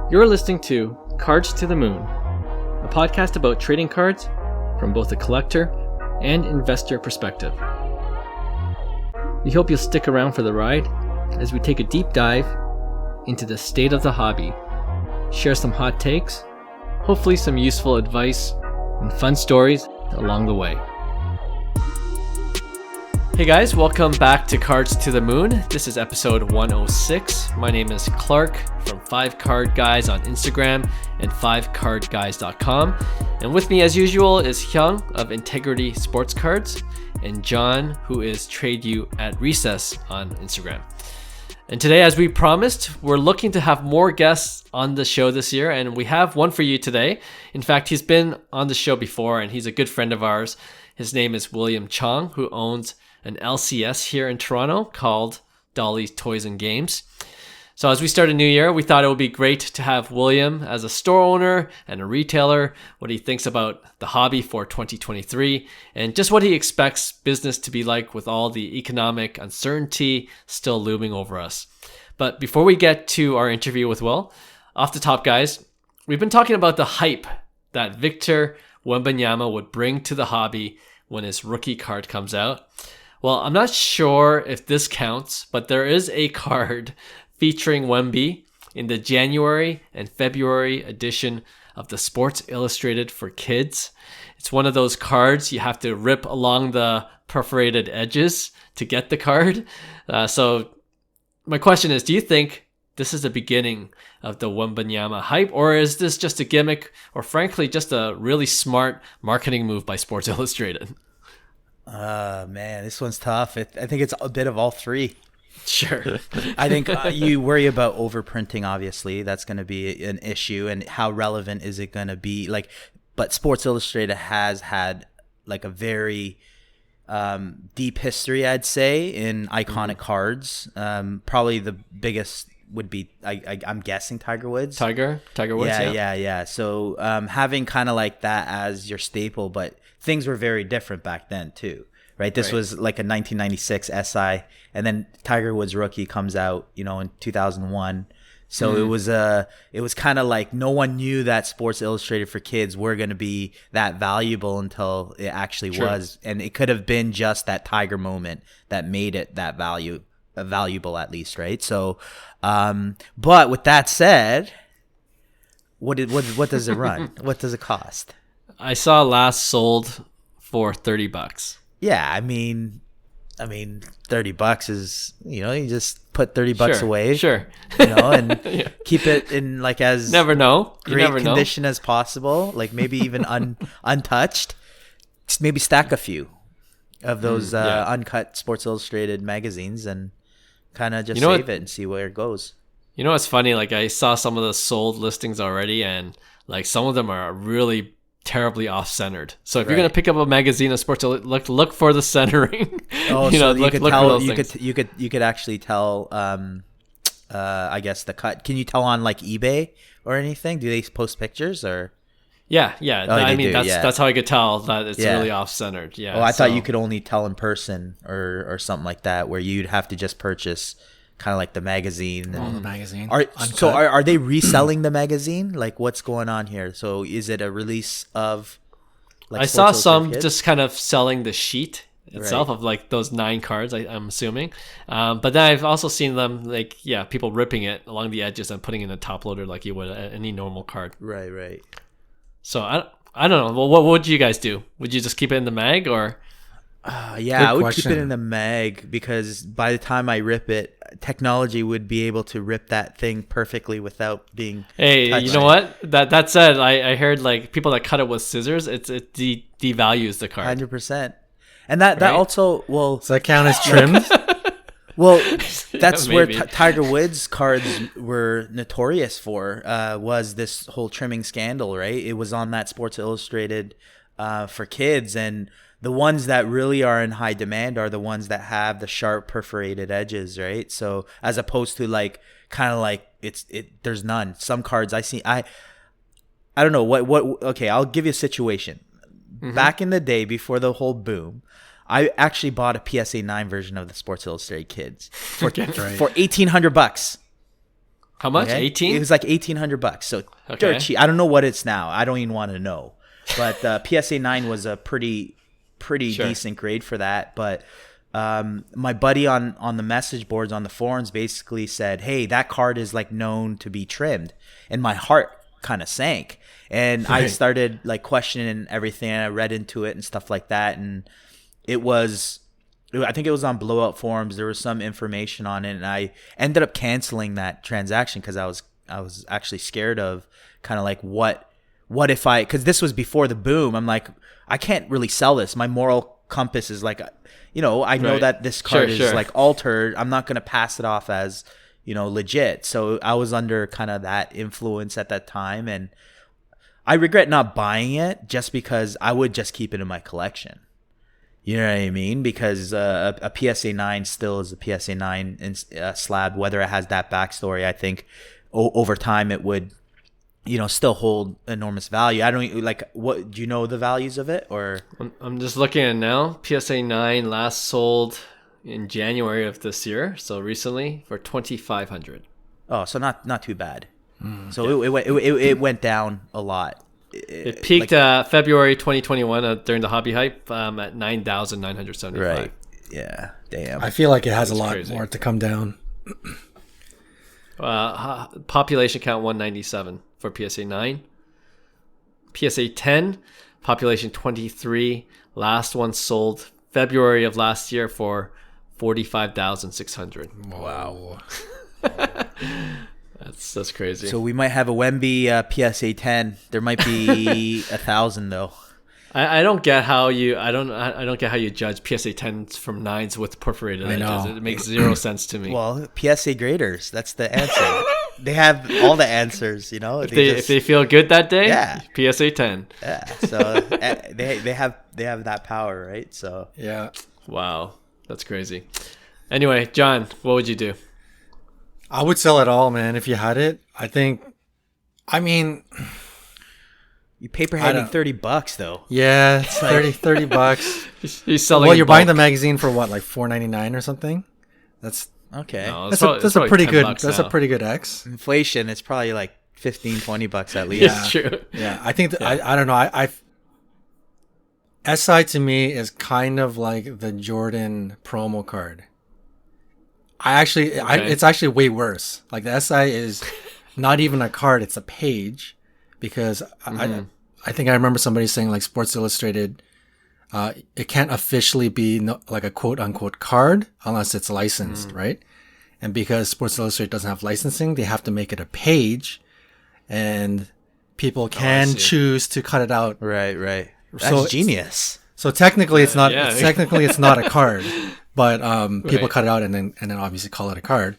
You're listening to Cards to the Moon, a podcast about trading cards from both a collector and investor perspective. We hope you'll stick around for the ride as we take a deep dive into the state of the hobby, share some hot takes, hopefully some useful advice, and fun stories along the way. Hey guys, welcome back to Cards to the Moon. This is episode 106. My name is Clark from 5 Card Guys on Instagram and 5cardguys.com. And with me as usual is Hyung of Integrity Sports Cards and John, who is Trade You at Recess on Instagram. And today, as we promised, we're looking to have more guests on the show this year, and we have one for you today. In fact, he's been on the show before, and he's a good friend of ours. His name is William Chong, who owns an LCS here in Toronto called Dolly's Toys and Games. So as we start a new year, we thought it would be great to have William as a store owner and a retailer, what he thinks about the hobby for 2023, and just what he expects business to be like with all the economic uncertainty still looming over us. But before we get to our interview with Will, off the top guys, we've been talking about the hype that Victor Wembanyama would bring to the hobby when his rookie card comes out. Well, I'm not sure if this counts, but there is a card featuring Wemby in the January and February edition of the Sports Illustrated for Kids. It's one of those cards you have to rip along the perforated edges to get the card. So my question is, do you think this is the beginning of the Wembanyama hype, or is this just a gimmick, or frankly, just a really smart marketing move by Sports Illustrated? Man, this one's tough. I think it's a bit of all three. Sure. I think you worry about overprinting, obviously. That's going to be an issue. And how relevant is it going to be? But Sports Illustrated has had like a very deep history, I'd say, in iconic cards. Probably the biggest would be, I'm guessing, Tiger Woods. Tiger Woods, yeah. So having kind of like that as your staple, but things were very different back then too, right? This was like a 1996 SI, and then Tiger Woods rookie comes out, in 2001. So it was kind of like no one knew that Sports Illustrated for Kids were going to be that valuable until it actually was, and it could have been just that Tiger moment that made it that valuable at least, right? So, but with that said, what does it run? What does it cost? I saw last sold for $30. Yeah, I mean, $30 is, you just put $30 away. Sure. And yeah. Keep it in like as never know. You great never condition know. as possible. Like maybe even untouched. Just maybe stack a few of those uncut Sports Illustrated magazines and kind of just save it and see where it goes. You know what's funny? Like I saw some of the sold listings already, and like some of them are really terribly off-centered. So if you're gonna pick up a magazine of Sports, look for the centering. Oh, so you could tell. You could actually tell. I guess the cut. Can you tell on like eBay or anything? Do they post pictures or? Yeah. Oh, I mean, that's how I could tell that it's really off-centered. Yeah. Oh, I thought you could only tell in person or something like that, where you'd have to just purchase kind of like the magazine. The magazine. Are they reselling the magazine? Like, what's going on here? So is it a release of? Like, I saw some just kind of selling the sheet itself of like those 9 cards. I'm assuming, but then I've also seen them people ripping it along the edges and putting in a top loader like you would any normal card. Right. So I don't know. Well, what would you guys do? Would you just keep it in the mag or? I would keep it in the mag, because by the time I rip it, technology would be able to rip that thing perfectly without being touched. You know what? That said, I heard like people that cut it with scissors, it devalues the card. 100%. And that also, well, does that count as trimmed? Well, that's where Tiger Woods cards were notorious for, was this whole trimming scandal, right? It was on that Sports Illustrated for Kids, and the ones that really are in high demand are the ones that have the sharp perforated edges, right? So as opposed to like kind of like there's none. Some cards I see, I don't know what. Okay, I'll give you a situation. Mm-hmm. Back in the day, before the whole boom, I actually bought a PSA 9 version of the Sports Illustrated Kids for $1,800. How much? Okay? 18? It was like $1,800. So dirt cheap. I don't know what it's now. I don't even want to know. But PSA 9 was a pretty decent grade for that. But my buddy on the message boards on the forums basically said, hey, that card is like known to be trimmed. And my heart kind of sank. And I started like questioning everything. I read into it and stuff like that. And I think it was on Blowout Forums. There was some information on it, and I ended up canceling that transaction because I was actually scared of kind of like what if because this was before the boom. I'm like, I can't really sell this. My moral compass is like, I know that this card is like altered. I'm not gonna pass it off as legit. So I was under kind of that influence at that time, and I regret not buying it just because I would just keep it in my collection. You know what I mean? Because a PSA 9 still is a PSA 9 slab, whether it has that backstory. I think over time it would, still hold enormous value. I don't like. What do you know the values of it? Or I'm just looking at it now. PSA 9 last sold in January of this year, so recently, for $2,500. Oh, so not too bad. So it went down a lot. It peaked February 2021 during the hobby hype at 9,975. Right. Yeah. Damn. I feel like it has a lot more to come down. Population count 197 for PSA 9. PSA 10, population 23. Last one sold February of last year for 45,600. Wow. That's crazy. So we might have a Wemby PSA 10. There might be 1,000 though. I don't get how you I don't get how you judge PSA 10s from 9s with perforated edges. It makes zero sense to me. Well, PSA graders, that's the answer. They have all the answers, If they feel good that day, PSA 10. Yeah. So they have that power, right? So yeah. Wow, that's crazy. Anyway, John, what would you do? I would sell it all, man, if you had it. You paper handing $30 though. Yeah, it's like 30 bucks. He's selling. Well, you're buying the magazine for what, like $4.99 or something? That's okay. No, that's a pretty good. That's a pretty good X. Inflation, it's probably like $15-$20 at least. Yeah, true. Yeah, I think I don't know. SI to me is kind of like the Jordan promo card. It's actually way worse. Like the SI is not even a card; it's a page, because I think I remember somebody saying like Sports Illustrated, it can't officially be like a quote unquote card unless it's licensed, right? And because Sports Illustrated doesn't have licensing, they have to make it a page, and people can choose to cut it out. Right. That's genius. So technically, it's not. Yeah. Technically, it's not a card, but people cut it out and then obviously call it a card.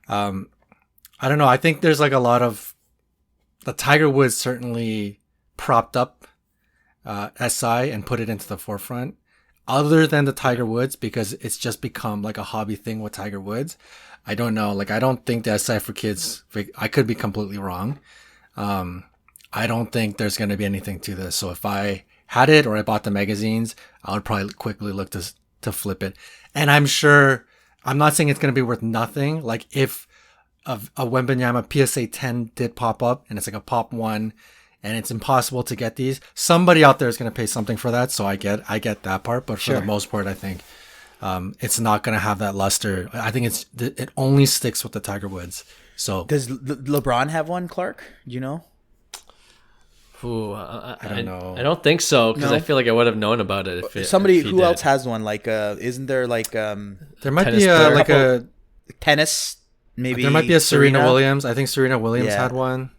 I don't know. I think there's like a lot of the Tiger Woods certainly propped up SI and put it into the forefront. Other than the Tiger Woods, because it's just become like a hobby thing with Tiger Woods. I don't know. Like I don't think the SI for kids. I could be completely wrong. I don't think there's going to be anything to this. So if I had it or I bought the magazines, I would probably quickly look to flip it. And I'm sure, I'm not saying it's going to be worth nothing. Like if a Wembanyama PSA 10 did pop up and it's like a pop one and it's impossible to get these, somebody out there is going to pay something for that. So I get that part. But for the most part, I think it's not going to have that luster. I think it only sticks with the Tiger Woods. So does LeBron have one, Clark? Do you know? Ooh, I don't know. I don't think so, because I feel like I would have known about it if somebody if he who did. else has one. Like, isn't there like there might be a tennis? Maybe there might be a Serena Williams. I think Serena Williams had one.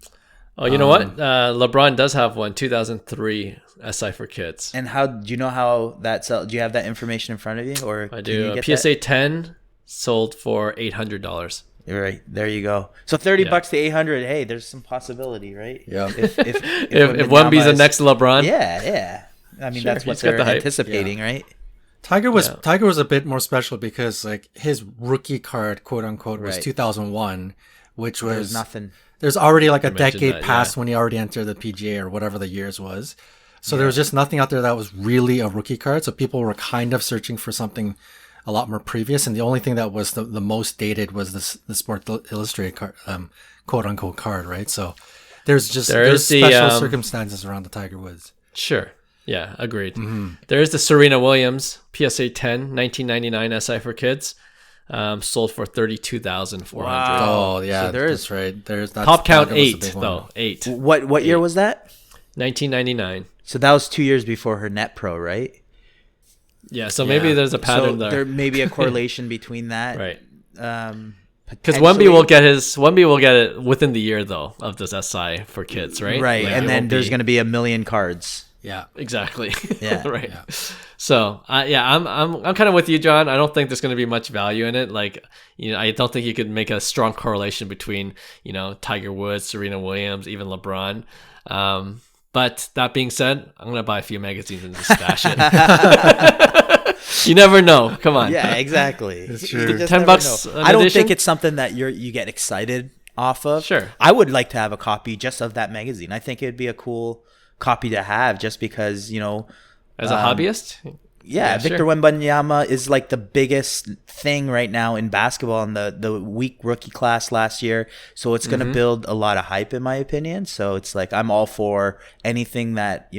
Oh, you know what? LeBron does have one. 2003 SI for kids. And how do you know how that sells? Do you have that information in front of you, or I do? PSA 10 sold for $800. Right, there you go. So $30 to $800. Hey, there's some possibility, right? Yeah. If Wemby's the next LeBron. Yeah. I mean, that's what they're anticipating, right? Tiger was a bit more special because like his rookie card, quote unquote, was 2001, which was nothing. There's already like a decade past when he already entered the PGA or whatever the years was. So there was just nothing out there that was really a rookie card. So people were kind of searching for something a lot more previous, and the only thing that was the most dated was the Sports Illustrated card, quote unquote card, right? So there's special circumstances around the Tiger Woods. Sure. Yeah, agreed. There is the Serena Williams PSA 10 1999 SI for kids, sold for $32,400. Wow. Oh yeah, So that's right. There's Top count that was the 8 big one. though. 8. What year was that? 1999. So that was 2 years before her Net Pro, right? Yeah, so maybe there's a pattern so there. There may be a correlation between that. Right. Because Potentially. Wemby will get it within the year though of this SI for kids, right? Right, Like, and it then won't there's be- going to be a million cards. Yeah. Exactly. Yeah. Right. Yeah. So I'm kind of with you, John. I don't think there's going to be much value in it. Like, I don't think you could make a strong correlation between, Tiger Woods, Serena Williams, even LeBron. But that being said, I'm going to buy a few magazines and just stash it. You never know. Come on. Yeah, exactly. It's true. You just $10 never know. an I don't edition? think it's something that you get excited off of. Sure. I would like to have a copy just of that magazine. I think it'd be a cool copy to have just because, As a hobbyist? yeah, Victor sure. Wembanyama is like the biggest thing right now in basketball in the weak rookie class last year. So it's going to build a lot of hype in my opinion. So it's like I'm all for anything that,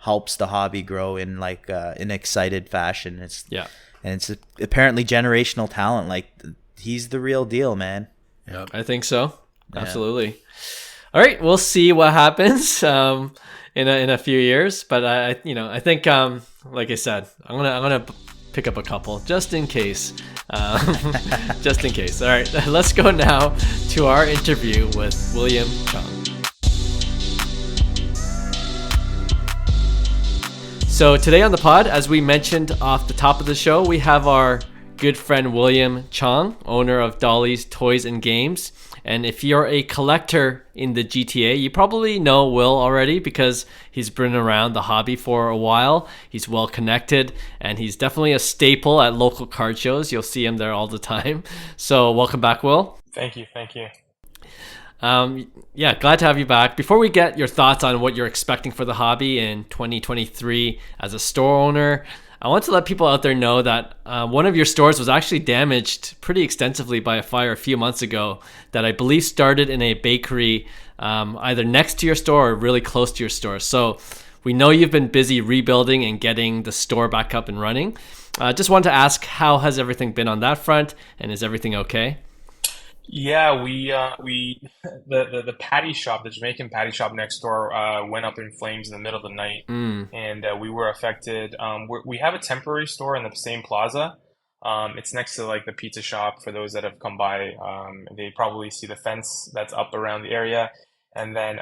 helps the hobby grow in like an excited fashion. It's apparently generational talent. Like he's the real deal, man. Yep. I think so. Absolutely. All right, we'll see what happens in a few years, but I think like I said, I'm gonna pick up a couple just in case, just in case. All right, let's go now to our interview with William Chong. So today on the pod, as we mentioned off the top of the show, we have our good friend William Chong, owner of Dolly's Toys and Games. And if you're a collector in the GTA, you probably know Will already because he's been around the hobby for a while. He's well connected and he's definitely a staple at local card shows. You'll see him there all the time. So welcome back, Will. Thank you. Glad to have you back. Before we get your thoughts on what you're expecting for the hobby in 2023 as a store owner, I want to let people out there know that one of your stores was actually damaged pretty extensively by a fire a few months ago that I believe started in a bakery either next to your store or really close to your store. So we know you've been busy rebuilding and getting the store back up and running. Just wanted to ask, how has everything been on that front, and is everything okay? Yeah, the patty shop, the Jamaican patty shop next door, went up in flames in the middle of the night, and we were affected. We have a temporary store in the same plaza. It's next to like the pizza shop. For those that have come by, they probably see the fence that's up around the area. And then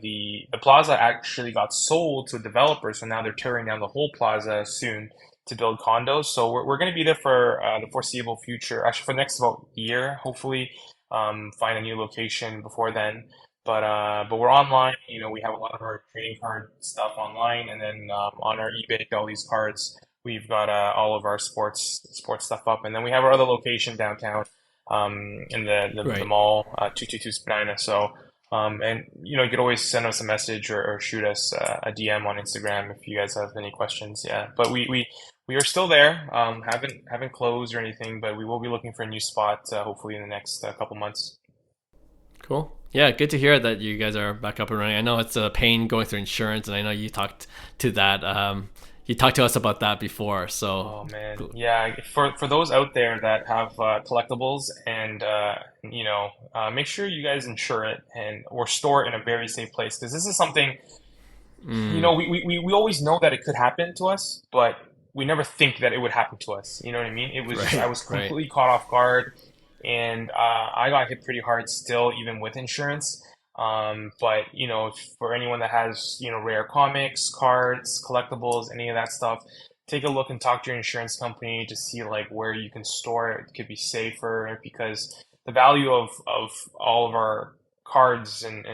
the plaza actually got sold to a developer, so now they're tearing down the whole plaza soon to build condos. So we're going to be there for the foreseeable future, actually for the next about year, hopefully find a new location before then. But we're online. We have a lot of our trading card stuff online, and then on our eBay, all these cards, we've got all of our sports stuff up, and then we have our other location downtown in the mall, 222 Spadina. So and you could always send us a message or shoot us a DM on Instagram if you guys have any questions. Yeah, but we are still there. Haven't closed or anything, but we will be looking for a new spot hopefully in the next couple months. Cool. Yeah, good to hear that you guys are back up and running. I know it's a pain going through insurance, and I know you talked to that. You talked to us about that before. So. Oh man, yeah. For those out there that have collectibles, and make sure you guys insure it or store it in a very safe place, because this is something. We always know that it could happen to us, but we never think that it would happen to us. You know what I mean? It was I was completely caught off guard, and I got hit pretty hard still, even with insurance. But for anyone that has rare comics, cards, collectibles, any of that stuff, take a look and talk to your insurance company to see like where you can store it. It could be safer, because the value of all of our cards and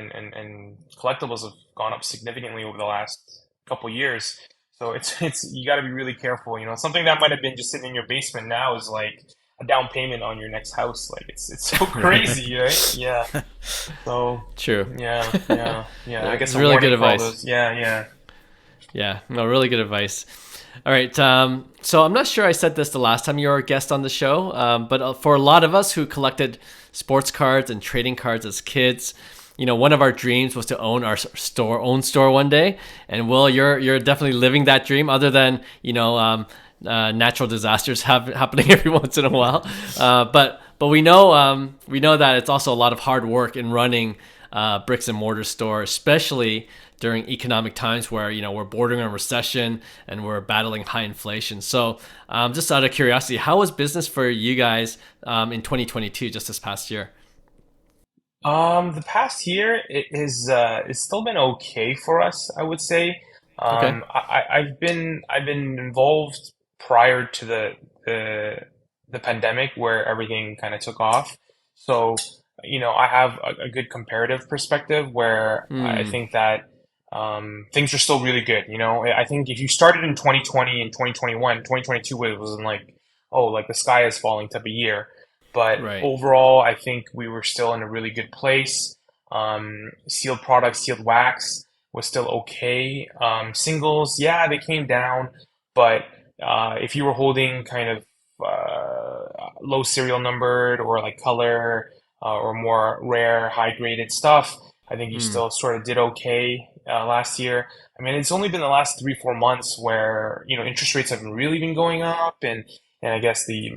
collectibles have gone up significantly over the last couple years. So it's you got to be really careful. Something that might have been just sitting in your basement now is like a down payment on your next house. Like it's so crazy, right? Yeah. So true. Yeah. I guess it's really good advice. Yeah. Yeah, no, really good advice. All right, so I'm not sure I said this the last time you were a guest on the show, but for a lot of us who collected sports cards and trading cards as kids, one of our dreams was to own our own store one day. And Will, you're definitely living that dream. Other than natural disasters happening every once in a while, but we know that it's also a lot of hard work in running bricks and mortar store, especially during economic times where we're bordering on recession and we're battling high inflation. So just out of curiosity, how was business for you guys in 2022, just this past year? The past year it is it's still been okay for us, I would say. Okay. I've been involved prior to the pandemic where everything kind of took off. So, I have a good comparative perspective where I Hmm. think that things are still really good. I think if you started in 2020 and 2021, 2022 it wasn't like, oh, like the sky is falling type of year. But Right. overall, I think we were still in a really good place. Sealed products, sealed wax was still okay. Singles, yeah, they came down, but if you were holding kind of low serial numbered or like color or more rare, high graded stuff, I think you Hmm. still sort of did okay last year. I mean, it's only been the last 3, 4 months where interest rates have really been going up, and I guess the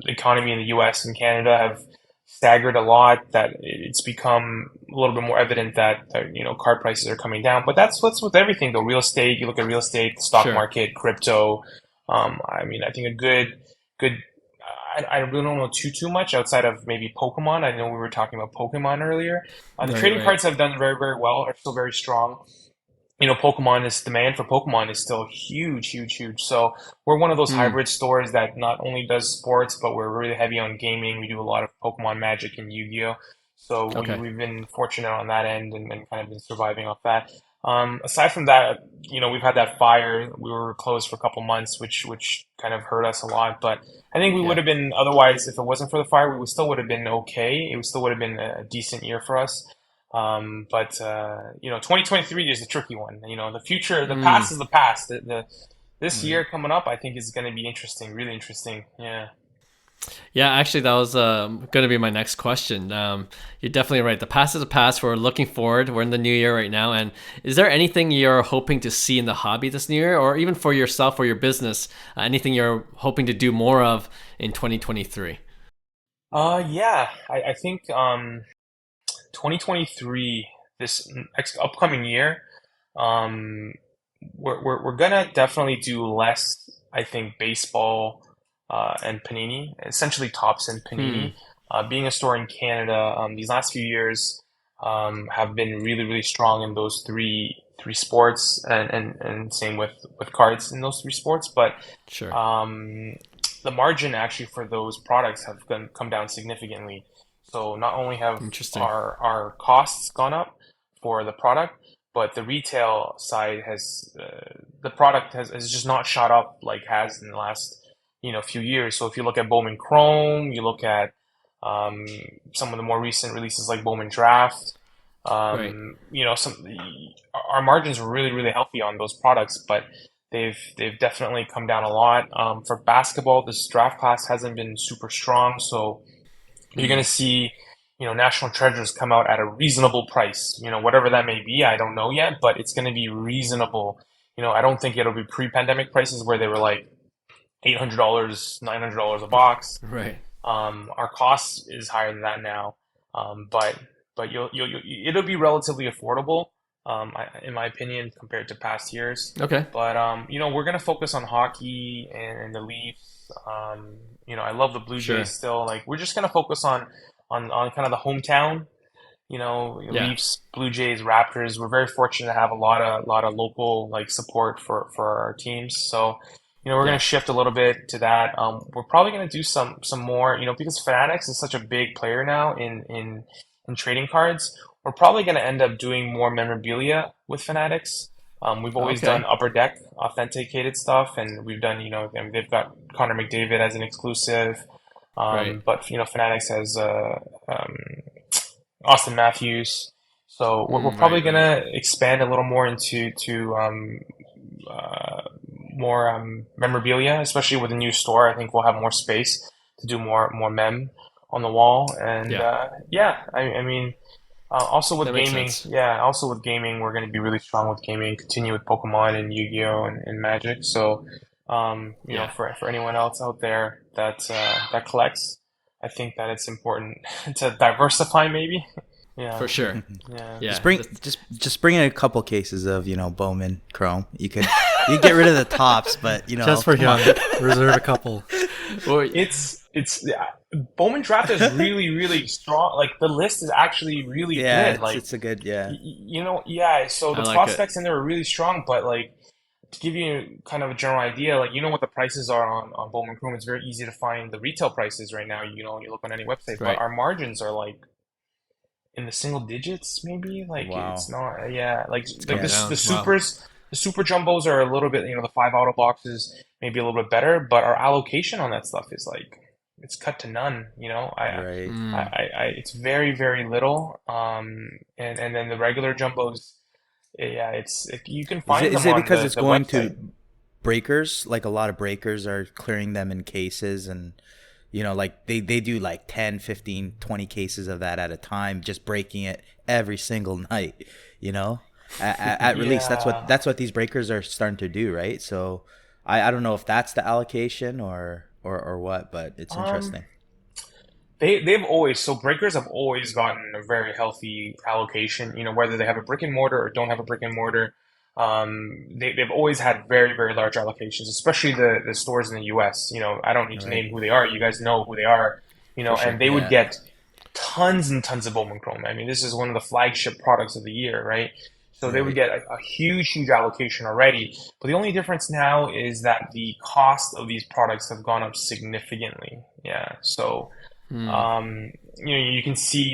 economy in the U.S. and Canada have staggered a lot. That it's become a little bit more evident that car prices are coming down. But that's what's with everything though. Real estate, you look at real estate, the stock Sure. market, crypto. I mean, I think a good. I really don't know too much outside of maybe Pokemon. I know we were talking about Pokemon earlier. The Right. trading Right. cards have done very, very well, are still very strong. Demand for Pokemon is still huge, huge, huge. So we're one of those Hmm. hybrid stores that not only does sports, but we're really heavy on gaming. We do a lot of Pokemon Magic and Yu-Gi-Oh! So Okay. we've been fortunate on that end and kind of been surviving off that. Aside from that, we've had that fire. We were closed for a couple months, which kind of hurt us a lot. But I think we would Yeah. have been otherwise if it wasn't for the fire. We would still would have been okay. It would still would have been a decent year for us. But 2023 is a tricky one. The future, the Hmm. past is the past. This Right. year coming up, I think is going to be interesting, really interesting. Yeah. Yeah, actually, that was going to be my next question. You're definitely right. The past is a past. We're looking forward. We're in the new year right now. And is there anything you're hoping to see in the hobby this new year, or even for yourself or your business? Anything you're hoping to do more of in 2023? Yeah. I think 2023, this next upcoming year, um, we're gonna definitely do less. I think baseball and Panini, essentially Tops and Hmm. Panini. Being a store in Canada, these last few years have been really, really strong in those three sports, and same with cards in those three sports. But Sure. um, the margin actually for those products have come down significantly. So not only have Interesting. our costs gone up for the product, but the retail side has the product has just not shot up like has in the last few years. So if you look at Bowman Chrome, you look at um, some of the more recent releases like Bowman Draft, Right. some our margins were really really healthy on those products, but they've definitely come down a lot. For basketball, this draft class hasn't been super strong, so you're going Hmm. to see, national treasures come out at a reasonable price. Whatever that may be, I don't know yet, but it's going to be reasonable. I don't think it'll be pre-pandemic prices where they were like $800, $900 a box. Right. Our cost is higher than that now, but it'll be relatively affordable, in my opinion, compared to past years. Okay. But we're gonna focus on hockey and the Leafs. I love the Blue Jays Sure. still. Like we're just gonna focus on kind of the hometown. Yeah. Leafs, Blue Jays, Raptors. We're very fortunate to have a lot of local like support for our teams. So, we're gonna Yeah. shift a little bit to that. We're probably gonna do some more, because Fanatics is such a big player now in trading cards. We're probably gonna end up doing more memorabilia with Fanatics. We've always done Okay. Upper Deck authenticated stuff, and we've done, they've got Connor McDavid as an exclusive. Right. But Fanatics has um, Austin Matthews. So we're Mm, probably right. Right. gonna expand a little more into to memorabilia, especially with the new store. I think we'll have more space to do more mem on the wall. And I mean, also with That makes gaming, sense. we're going to be really strong with gaming. Continue with Pokemon and Yu-Gi-Oh and Magic. So, you know, Yeah, for anyone else out there that collects, I think that it's important to diversify, maybe. for Yeah, sure. yeah. Yeah, Just bring in a couple cases of Bowman Chrome. You get rid of the tops, but Just for come on. Hyung, reserve a couple. well, It's yeah, Bowman draft is really really strong. Like the list is actually really Yeah, good. Like it's a good, yeah. you know, yeah. So I the like it. prospects in there are really strong, but like to give you kind of a general idea, like you know what the prices are on Bowman Chrome. It's very easy to find the retail prices right now. You know, you look on any website, but Right. our margins are like in the single digits, maybe. Like Wow. it's not, yeah. Like Going this, down. the Wow. supers, the super jumbos are a little bit, you know, the 5 auto boxes maybe a little bit better, but our allocation on that stuff is like it's cut to none. You know, Right. it's very very little. And then the regular jumbos, yeah, you can Is it find is them it on because it's the going website. to breakers? Like a lot of breakers are clearing them in cases, and like they do like 10, 15, 20 cases of that at a time, just breaking it every single night, you know? At release, that's what Yeah. these breakers are starting to do, right? So I don't know if that's the allocation or what, but it's Um, interesting. they've always so breakers have always gotten a very healthy allocation. You know, whether they have a brick and mortar or don't have a brick and mortar, they've always had very very large allocations, especially the stores in the U.S. You know, I don't need to Right. name who they are. You guys know who they are. You For know, sure. and they would Yeah. get tons and tons of Bowman Chrome. I mean, this is one of the flagship products of the year, right? So they would Right. get a huge, huge allocation already. But the only difference now is that the cost of these products have gone up significantly. Yeah. So Hmm. you know, you can see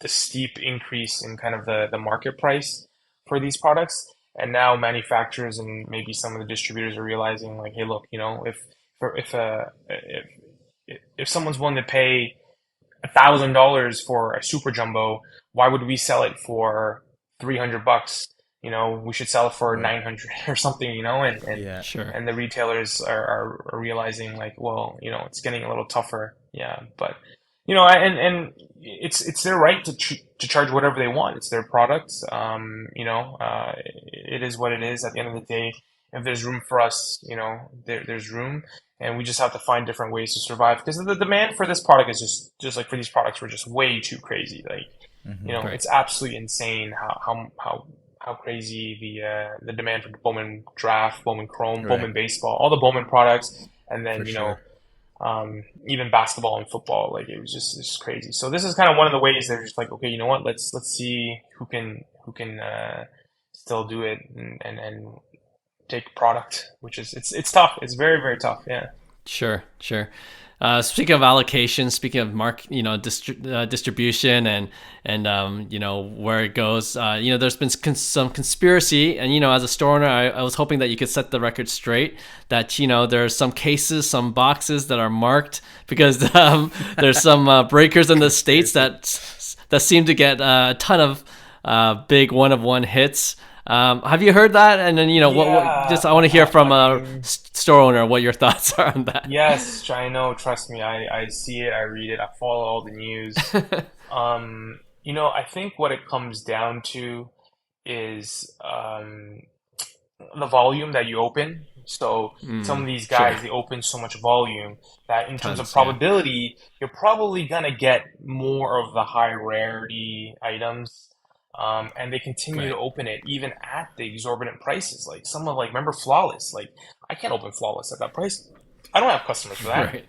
the steep increase in kind of the market price for these products. And now manufacturers and maybe some of the distributors are realizing like, hey, look, you know, if someone's willing to pay $1,000 for a super jumbo, why would we sell it for $300? You know, we should sell it for Right. 900 or something, you know, Yeah. Sure. and the retailers are realizing like, well, you know, it's getting a little tougher. Yeah, but you know, and it's their right to charge whatever they want. It's their product. You know, it is what it is. At the end of the day, if there's room for us, you know, there's room, and we just have to find different ways to survive because the demand for this product is just like for these products were just way too crazy. Like, you Hmm. know, Right. it's absolutely insane how crazy the demand for Bowman Draft, Bowman Chrome, Right. Bowman Baseball, all the Bowman products, and For then you know sure. even basketball and football. Like it was just crazy. So this is kind of one of the ways they're just like, okay, you know what? Let's see who can still do it and take product, which is it's tough. It's very very tough. Yeah. Sure, sure. Speaking of allocation, speaking of distribution and where it goes, there's been some conspiracy, and as a store owner, I was hoping that you could set the record straight that there's some cases, some boxes that are marked because there's some breakers in the states that seem to get a ton of big one of one hits. Have you heard that? And then what Yeah. just I want to hear from I a mean, store owner what your thoughts are on that. yes, I know. Trust me. I see it. I read it. I follow all the news. You know, I think what it comes down to is the volume that you open. So some of these Sure. guys, they open so much volume that in terms of Tons, yeah. probability, you're probably gonna get more of the high rarity items. And they continue to Right. open it even at the exorbitant prices. Like some of remember Flawless? Like I can't open Flawless at that price. I don't have customers for that. Right.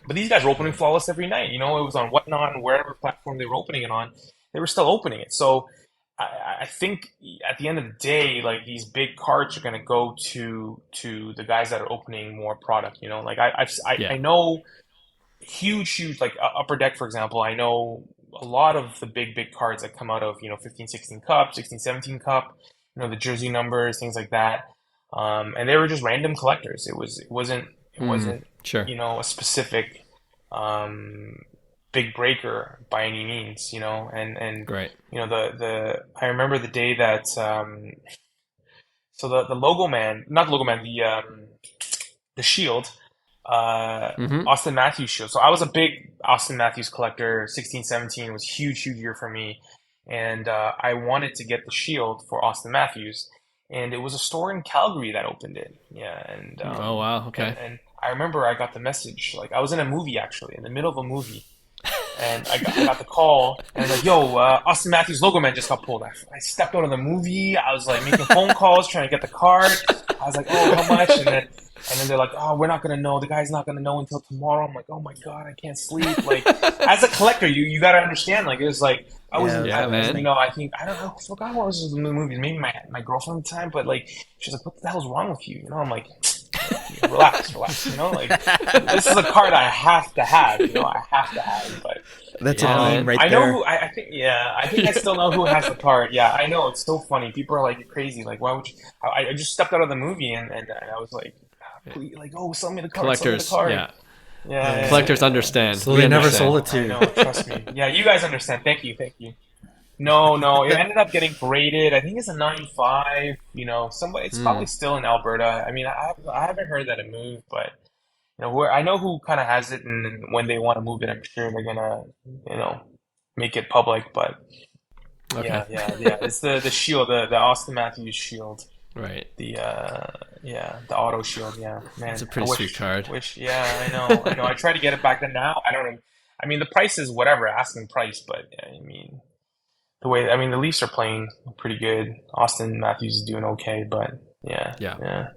But these guys were opening Flawless every night. You know, it was on Whatnot, wherever platform they were opening it on, they were still opening it. So I think at the end of the day, like these big carts are going to go to the guys that are opening more product. You know, like I Yeah. know huge like Upper Deck, for example. I know a lot of the big cards that come out of 15, 16 cup, 16, 17 cup. You know, the jersey numbers, things like that. And they were just random collectors. It wasn't Sure. a specific um, big breaker by any means, and Great. I remember the day that So the logo man, not the logo man, the shield, Austin Matthews shield. So I was a big Austin Matthews collector. 16, 17 was huge year for me, and I wanted to get the shield for Austin Matthews, and it was a store in Calgary that opened it. Yeah, and oh wow, okay. And I remember I got the message. Like I was in a movie actually, in the middle of a movie. And I got the call, and I'm like, yo, Austin Matthews logo man just got pulled. I stepped out of the movie. I was like making phone calls, trying to get the card. I was like, oh, how much? And then they're like, oh, we're not going to know. The guy's not going to know until tomorrow. I'm like, oh my God, I can't sleep. Like, as a collector, you got to understand, like, it was like, I was, man. you know, I think, I don't know, I forgot what was in the movie. Maybe my girlfriend at the time, but like, she's like, what the hell's wrong with you? You know, I'm like, relax, you know, like this is a card I have to have, you know, I have to have. But that's a meme right there. I know who I think I still know who has the card. Yeah, I know, it's so funny. People are like, you're crazy. Like, why would you? I just stepped out of the movie and I was like, please, like, oh, sell me the card. Collectors, sell me the card. Yeah. Collectors understand. So they never sold it to you. I know, trust me. Yeah, you guys understand. Thank you. No, it ended up getting graded. I think it's a 95. You know, it's probably still in Alberta. I mean, I haven't heard that it moved, but you know, I know who kind of has it, and when they want to move it, I'm sure they're gonna, you know, make it public. But okay. yeah, it's the shield, the Austin Matthews shield, right? The auto shield. Yeah, man, it's a pretty sweet card. I know. I try to get it back then. Now I don't know. I mean, the price is whatever, asking price, but I mean. The Leafs are playing pretty good. Austin Matthews is doing okay, but yeah.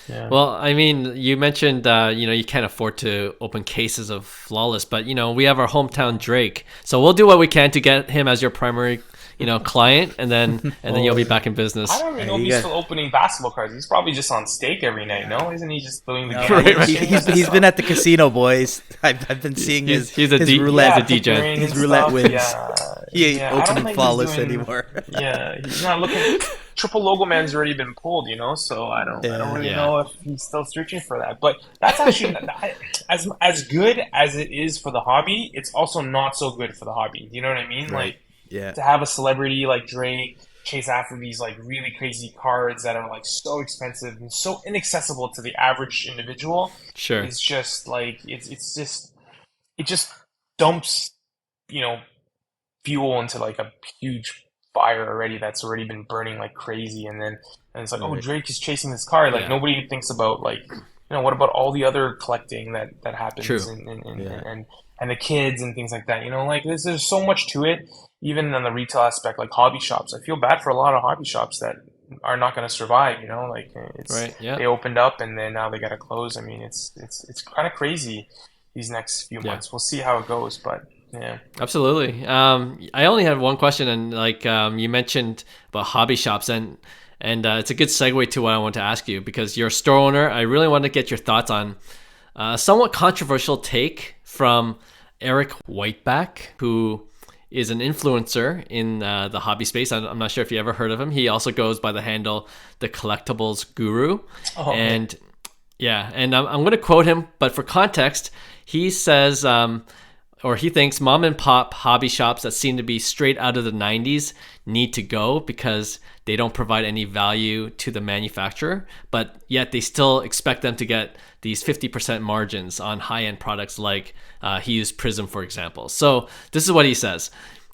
Well, I mean, you mentioned you know, you can't afford to open cases of Flawless, but you know, we have our hometown Drake, so we'll do what we can to get him as your primary, you know, client, and then you'll be back in business. I don't even know if he's still opening basketball cards. He's probably just on steak every night. No, isn't he just doing the game? He's been at the casino, boys. I've been seeing his roulette. He's a DJ. His roulette wins. He ain't opening Flawless anymore. Yeah, he's not looking. Triple logo man's already been pulled, you know. So I don't really know if he's still searching for that. But that's actually as good as it is for the hobby. It's also not so good for the hobby. You know what I mean? Right. Like. Yeah. To have a celebrity like Drake chase after these like really crazy cards that are like so expensive and so inaccessible to the average individual. Sure. It's just like it just dumps, you know, fuel into like a huge fire already that's already been burning like crazy, and it's like, oh, Drake is chasing this card. Like nobody thinks about, like, you know, what about all the other collecting that happens. True. And the kids and things like that, you know, like there's so much to it. Even on the retail aspect, like hobby shops, I feel bad for a lot of hobby shops that are not going to survive. You know, like they opened up and then now they got to close. I mean, it's kind of crazy these next few months. We'll see how it goes, but yeah, absolutely. I only had one question, and like you mentioned about hobby shops, and it's a good segue to what I want to ask you, because you're a store owner. I really want to get your thoughts on a somewhat controversial take from Eric Whiteback, who is an influencer in the hobby space. I'm not sure if you ever heard of him. He also goes by the handle The Collectibles Guru. And I'm going to quote him, but for context, he says, or he thinks, mom and pop hobby shops that seem to be straight out of the 90s need to go because they don't provide any value to the manufacturer, but yet they still expect them to get these 50% margins on high-end products like he used Prism, for example. So this is what he says,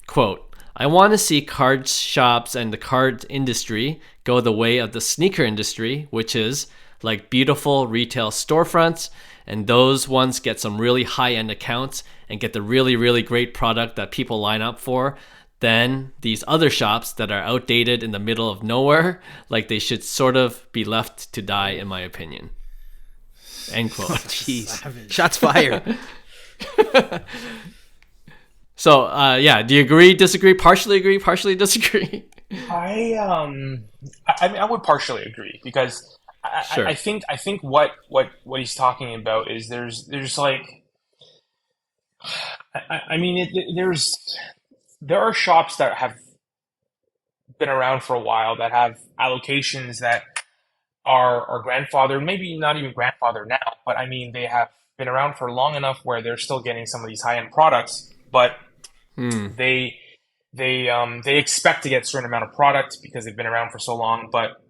quote, I want to see card shops and the card industry go the way of the sneaker industry, which is like beautiful retail storefronts, and those ones get some really high-end accounts and get the really, really great product that people line up for. Then these other shops that are outdated in the middle of nowhere, like they should sort of be left to die, in my opinion. End quote. Jeez. Shots fired. So, do you agree, disagree, partially disagree? I mean, I would partially agree, because I think what he's talking about is there's like, I mean, there are shops that have been around for a while that have allocations that are grandfathered, maybe not even grandfathered now, but I mean, they have been around for long enough where they're still getting some of these high-end products, but they expect to get a certain amount of product because they've been around for so long. But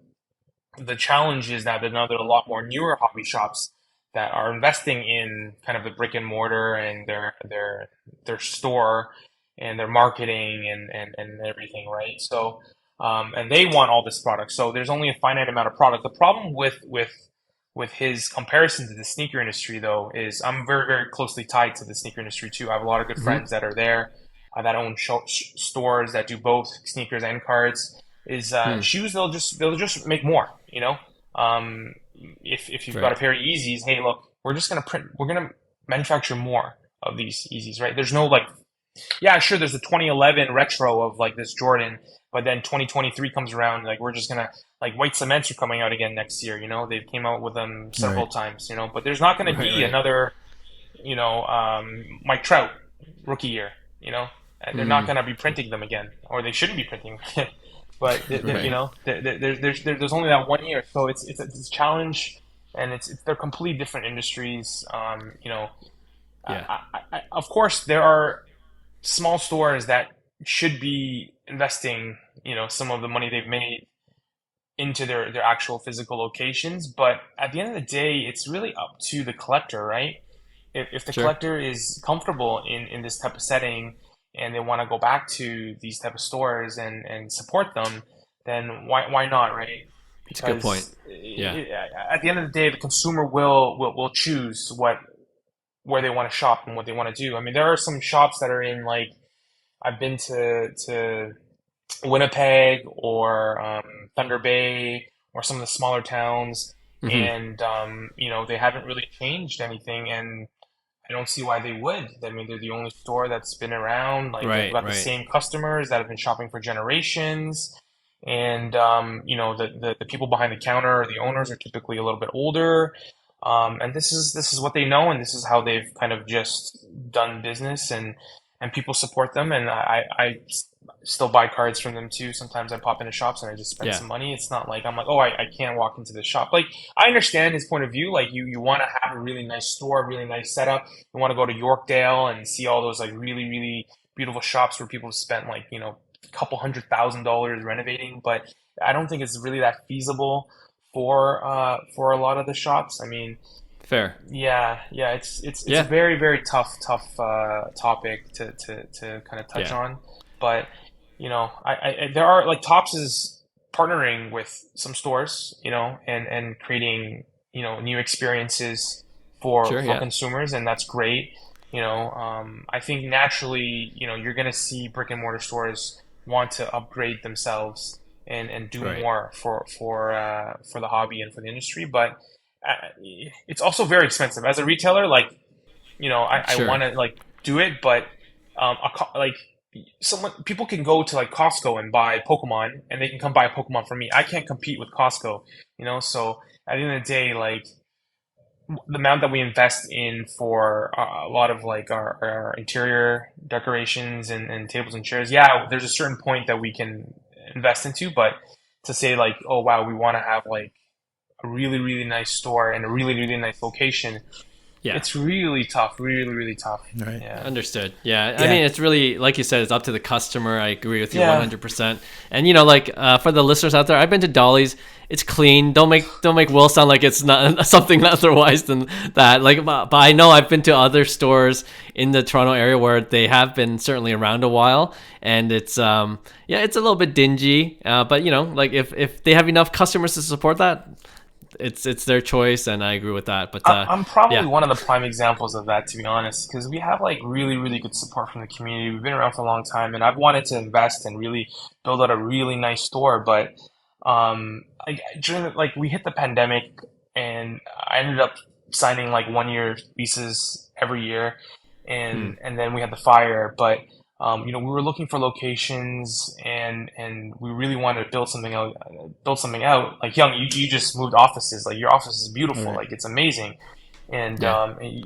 the challenge is that now there are a lot more newer hobby shops that are investing in kind of the brick and mortar and their store and their marketing and everything, right? So and they want all this product. So there's only a finite amount of product. The problem with his comparison to the sneaker industry, though, is I'm very, very closely tied to the sneaker industry too. I have a lot of good friends that are there, that own stores that do both sneakers and cards. Is shoes, they'll just make more, you know. If you've got a pair of Yeezys, hey, look, we're gonna manufacture more of these Yeezys, right? There's no like, yeah, sure, there's the 2011 retro of like this Jordan, but then 2023 comes around, like we're just gonna, like, white cements are coming out again next year, you know. They've came out with them several times, you know, but there's not gonna be another, you know, Mike Trout rookie year, you know, and they're not gonna be printing them again, or they shouldn't be printing them again. But you know, there's only that 1 year, so it's a challenge, and they're completely different industries. You know, of course there are small stores that should be investing, you know, some of the money they've made into their actual physical locations. But at the end of the day, it's really up to the collector, right? If the collector is comfortable in this type of setting and they want to go back to these type of stores and support them, then why not, right? Because, that's a good point. At the end of the day, the consumer will choose where they want to shop and what they want to do. I mean, there are some shops that are in, like, I've been to Winnipeg or Thunder Bay or some of the smaller towns, and you know, they haven't really changed anything, and I don't see why they would. I mean, they're the only store that's been around. Like, they've got the same customers that have been shopping for generations. And, you know, the people behind the counter, the owners, are typically a little bit older. And this is what they know, and this is how they've kind of just done business, and people support them. And I still buy cards from them too. Sometimes I pop into shops and I just spend some money. It's not like I'm like, oh, I can't walk into this shop. Like, I understand his point of view. Like, you want to have a really nice store, a really nice setup. You want to go to Yorkdale and see all those, like, really, really beautiful shops where people have spent, like, you know, a couple $100,000 renovating. But I don't think it's really that feasible for a lot of the shops. I mean, fair. Yeah. It's a very, very tough topic to kind of touch on. But, you know, I there are, like, Topps is partnering with some stores, you know, and creating, you know, new experiences for consumers, and that's great. You know, I think naturally, you know, you're going to see brick and mortar stores want to upgrade themselves and do more for the hobby and for the industry. But it's also very expensive as a retailer. Like, you know, I want to, like, do it, but like, people can go to, like, Costco and buy Pokemon, and they can come buy a Pokemon from me. I can't compete with Costco, you know. So at the end of the day, like, the amount that we invest in for a lot of, like, our interior decorations and tables and chairs, there's a certain point that we can invest into, but to say, like, oh wow, we want to have, like, a really, really nice store and a really, really nice location, it's really tough, really, really tough. Right. Understood. I mean, it's really, like you said, it's up to the customer. I agree with you 100%. And, you know, like, for the listeners out there, I've been to Dolly's. It's clean. Don't make Will sound like it's not something otherwise than that. Like, but I know I've been to other stores in the Toronto area where they have been certainly around a while, and it's it's a little bit dingy. But, you know, like, if they have enough customers to support that, it's their choice, and I agree with that. But I'm probably one of the prime examples of that, to be honest, because we have, like, really, really good support from the community. We've been around for a long time, and I've wanted to invest and really build out a really nice store. But we hit the pandemic, and I ended up signing, like, 1-year leases every year, and then we had the fire. But you know, we were looking for locations, and we really wanted to build something out. Like, Hyung, you just moved offices. Like, your office is beautiful. Like, it's amazing. And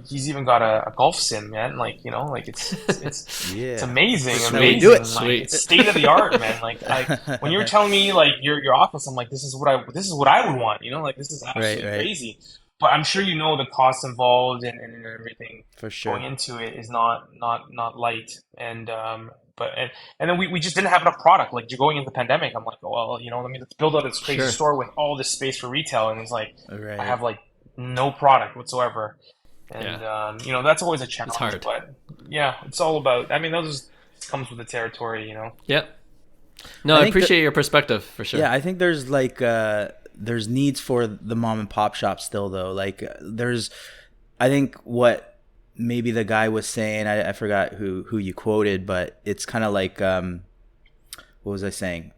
he's even got a golf sim, man. Like, you know, like, it's amazing. Sweet. Do it. Like, Sweet. it's state of the art, man. Like, when you were telling me, like, your office, I'm like, this is what I would want. You know, like, this is absolutely crazy. But I'm sure, you know, the costs involved and everything for sure going into it is not light. And But and then we just didn't have enough product. Like going into the pandemic, I'm like, oh, well, let's build out this crazy store with all this space for retail, and it's like I have like no product whatsoever, and that's always a challenge. It's hard. But yeah, it's all about. I mean, those comes with the territory, Yep. No, I appreciate your perspective for sure. Yeah, I think there's like there's needs for the mom and pop shop still though. Like I think what maybe the guy was saying, I forgot who you quoted, but it's kind of like what was I saying?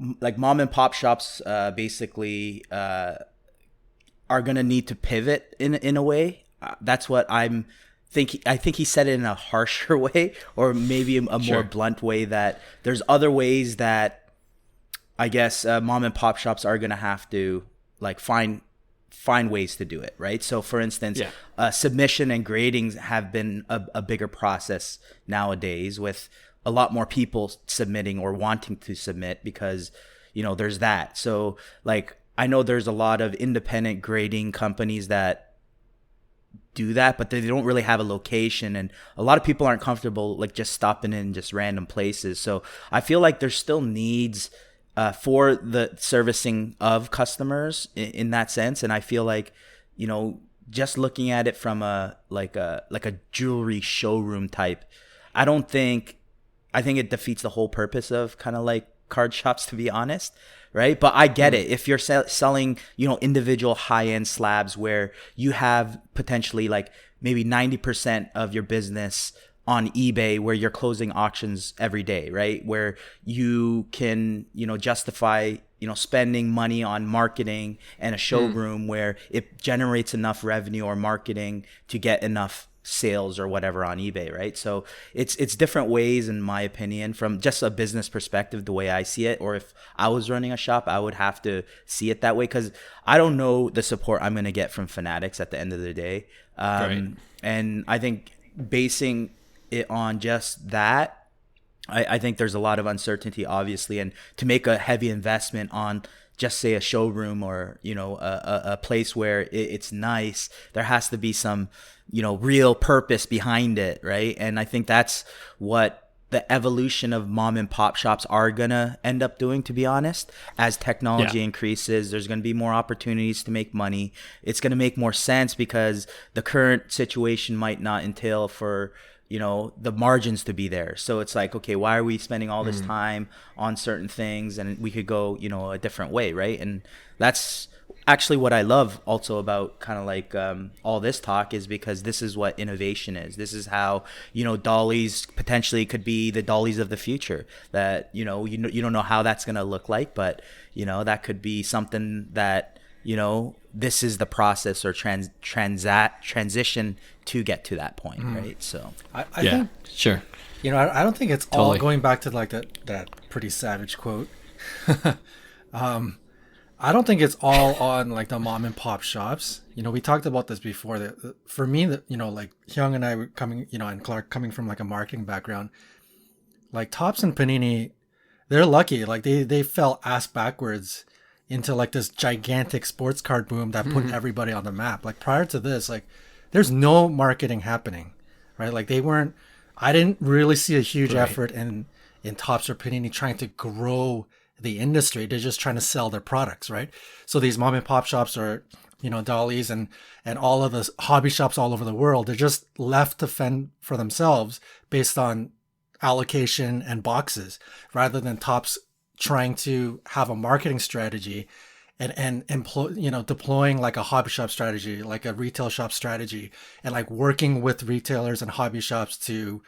Like mom and pop shops basically are gonna need to pivot in a way. That's what I think he said it in a harsher way, or maybe a more blunt way, that there's other ways that I guess mom and pop shops are gonna have to like find ways to do it, right? So for instance, submission and gradings have been a bigger process nowadays, with a lot more people submitting or wanting to submit, because there's that. So like I know there's a lot of independent grading companies that do that, but they don't really have a location, and a lot of people aren't comfortable like just stopping in just random places. So I feel like there's still needs for the servicing of customers in that sense. And I feel like just looking at it from a jewelry showroom type, I think it defeats the whole purpose of kind of like card shops, to be honest. Right. But I get it. If you're selling, individual high-end slabs where you have potentially like maybe 90% of your business on eBay, where you're closing auctions every day, right? Where you can, justify, spending money on marketing and a showroom where it generates enough revenue or marketing to get enough sales or whatever on eBay, right? So it's different ways, in my opinion, from just a business perspective, the way I see it. Or if I was running a shop, I would have to see it that way, because I don't know the support I'm going to get from fanatics at the end of the day. Right. And I think basing it on just that, I think there's a lot of uncertainty, obviously, and to make a heavy investment on just say a showroom or a place where it's nice, there has to be some real purpose behind it, right? And I think that's what the evolution of mom and pop shops are gonna end up doing, to be honest. As technology increases, there's gonna be more opportunities to make money. It's gonna make more sense, because the current situation might not entail for the margins to be there. So it's like, okay, why are we spending all this time on certain things, and we could go a different way, right? And that's actually what I love also about kind of like all this talk, is because this is what innovation is. This is how dollies potentially could be the dollies of the future, that you don't know how that's going to look like, but that could be something that this is the process or transition to get to that point, right? So I think sure. I don't think it's all going back to like that pretty savage quote. I don't think it's all on like the mom and pop shops. We talked about this before. That for me, that like Hyung and I were coming, and Clark coming from like a marketing background, like Topps and Panini, they're lucky. Like they fell ass backwards into like this gigantic sports card boom that put everybody on the map. Like prior to this, like there's no marketing happening, right? Like I didn't really see a huge effort in Topps or Panini trying to grow the industry. They're just trying to sell their products, right? So these mom and pop shops are, Dolly's and all of the hobby shops all over the world, they're just left to fend for themselves based on allocation and boxes, rather than Topps trying to have a marketing strategy and employ, deploying like a hobby shop strategy, like a retail shop strategy, and like working with retailers and hobby shops to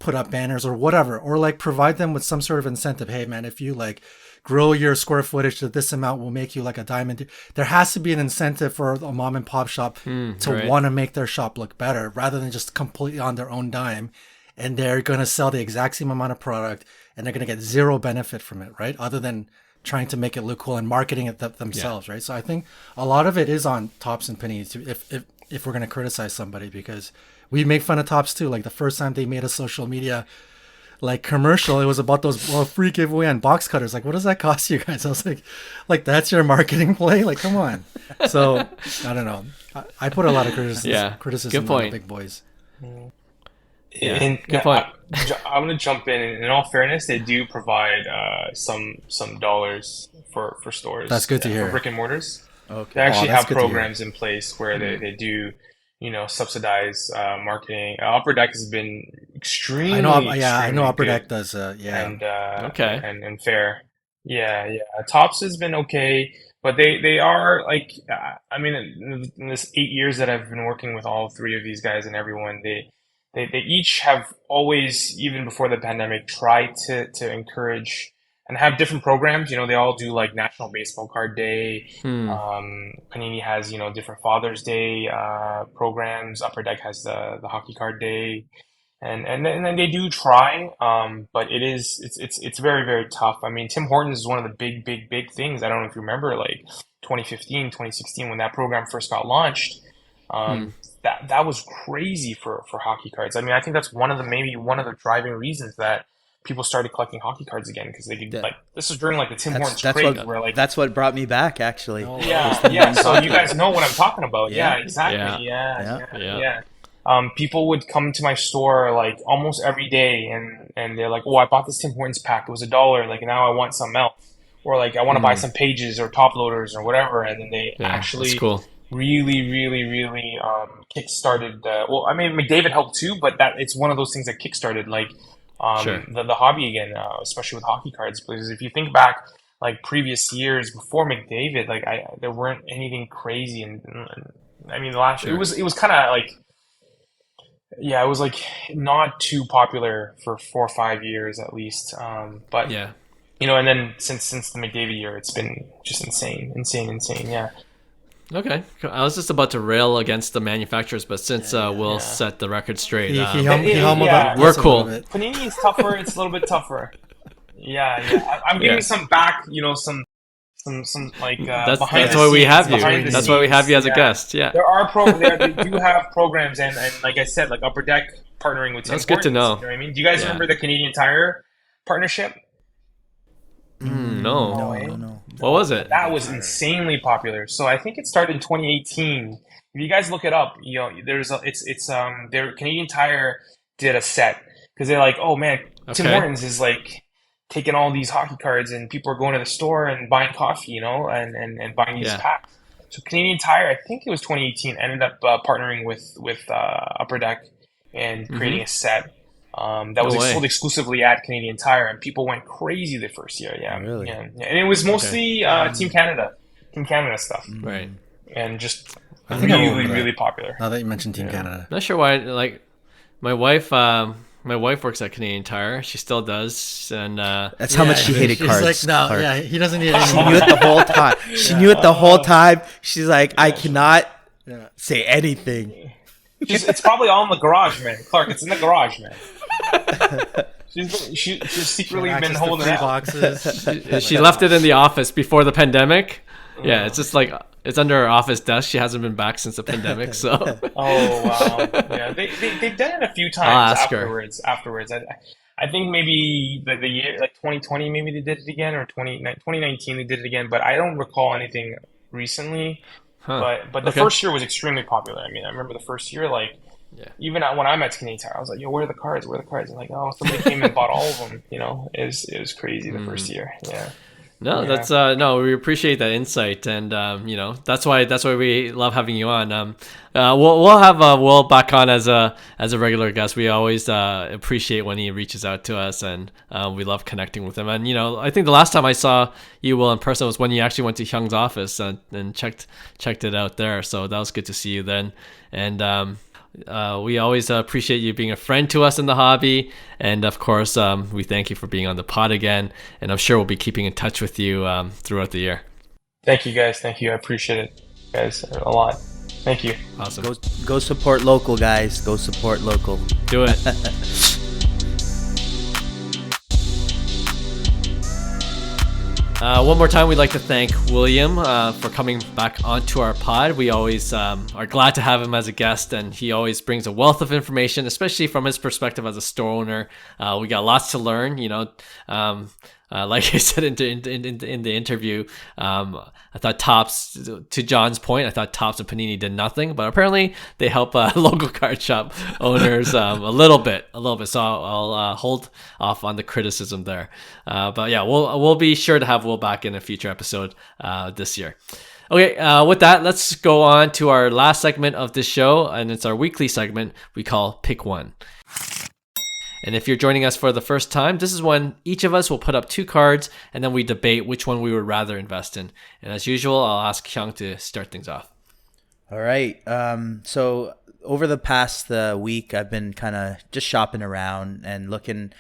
put up banners or whatever, or like provide them with some sort of incentive. Hey man, if you like grow your square footage to this amount, we'll make you like a diamond. There has to be an incentive for a mom and pop shop to want to make their shop look better, rather than just completely on their own dime. And they're going to sell the exact same amount of product and they're going to get zero benefit from it, right? Other than trying to make it look cool and marketing it themselves, right? So I think a lot of it is on Topps and Panini if we're going to criticize somebody, because we make fun of Topps too. Like the first time they made a social media like commercial, it was about those free giveaway on box cutters. Like, what does that cost you guys? I was like that's your marketing play? Like, come on. So I don't know. I put a lot of criticism on the big boys. Yeah, good point. I'm gonna jump in. In all fairness, they do provide some dollars for stores. That's good to for hear. brick and mortars. Okay. They actually that's have good to hear. programs in place where they do, subsidize marketing. Upper Deck has been extremely, I know. Yeah, I extremely know. Upper good Deck does. Yeah. and Okay. and fair. Yeah, yeah. Tops has been okay, but they are like, I mean, in this 8 years that I've been working with all three of these guys and everyone, they each have always, even before the pandemic, tried to encourage and have different programs. They all do like National Baseball Card Day. Panini has, different Father's Day programs. Upper Deck has the Hockey Card Day. And then they do try, but it's very, very tough. I mean, Tim Hortons is one of the big things. I don't know if you remember, like 2015, 2016, when that program first got launched. That was crazy for hockey cards. I mean, I think that's maybe one of the driving reasons that people started collecting hockey cards again, because they could this was during like the Tim Hortons craze, where like that's what brought me back actually. Yeah. So you guys know what I'm talking about. Yeah, exactly. Yeah. Yeah. People would come to my store like almost every day, and they're like, "Oh, I bought this Tim Hortons pack. It was $1. Like now I want something else, or like I want to buy some pages or top loaders or whatever." And then they actually that's cool. really kickstarted. Well, I mean, McDavid helped too, but it's one of those things that kickstarted like the hobby again, especially with hockey cards. Because if you think back, like previous years before McDavid, like there weren't anything crazy, and I mean, the last it was kind of like. Yeah, it was like not too popular for 4 or 5 years at least. But and then since the McDavid year, it's been just insane. Yeah. Okay, I was just about to rail against the manufacturers, but since Will set the record straight, He humbled up. We're cool. Panini is tougher. It's a little bit tougher. Yeah. I'm giving some back. Some like that's behind why we have you. behind the That's why we have you as a scenes, guest. Yeah. There are they do have programs, and like I said, like Upper Deck partnering with Tim That's good to know. Hortons, you know what I mean? Do you guys remember the Canadian Tire partnership? No. What was it? That was insanely popular. So I think it started in 2018. If you guys look it up, their Canadian Tire did a set because they're like, oh man, Tim Hortons is like taking all these hockey cards, and people are going to the store and buying coffee, and buying these packs. So Canadian Tire, I think it was 2018, ended up partnering with Upper Deck and creating a set that was sold exclusively at Canadian Tire, and people went crazy the first year. Yeah, really? Yeah. And it was mostly Team Canada stuff, right? And just I think really popular. Now that you mentioned Team Canada, Not sure why. Like my wife works at Canadian Tire. She still does, and that's how much she hated she's cards. Like, no, Clark. he doesn't need any She more. knew it the whole time. She knew it the whole time. She's like, I cannot say anything. It's probably all in the garage, man. Clark, it's in the garage, man. She's secretly been holding it boxes. she left it in the office before the pandemic. Yeah, it's just like it's under her office desk. She hasn't been back since the pandemic. So. Oh wow! Yeah, they've done it a few times afterwards. I think maybe the year like 2020, maybe they did it again, or 2019 they did it again. But I don't recall anything recently. But the first year was extremely popular. I mean, I remember the first year, like even when I met Canadian Tire, I was like, "Yo, where are the cards? Where are the cards?" And like, oh, somebody came and bought all of them. It was crazy the first year. Yeah. No, that's we appreciate that insight, and that's why we love having you on. We'll have Will back on as a regular guest. We always appreciate when he reaches out to us, and we love connecting with him. And I think the last time I saw you, Will, in person was when you actually went to Hyung's office and checked it out there. So that was good to see you then, and. We always appreciate you being a friend to us in the hobby, and of course we thank you for being on the pod again, and I'm sure we'll be keeping in touch with you throughout the year. Thank you guys. Thank you. I appreciate it, guys, a lot. Thank you. Awesome. Go support local, guys. Go support local. Do it. One more time, we'd like to thank William for coming back onto our pod. We always are glad to have him as a guest, and he always brings a wealth of information, especially from his perspective as a store owner. We got lots to learn. Like I said in the interview, I thought Topps, to John's point, I thought Topps and Panini did nothing, but apparently they help local card shop owners a little bit. So I'll hold off on the criticism there. But yeah, we'll be sure to have Will back in a future episode this year. Okay, with that, let's go on to our last segment of this show, and it's our weekly segment we call Pick One. And if you're joining us for the first time, this is when each of us will put up 2 cards, and then we debate which one we would rather invest in. And as usual, I'll ask Hyung to start things off. All right. So over the past week, I've been kind of just shopping around and looking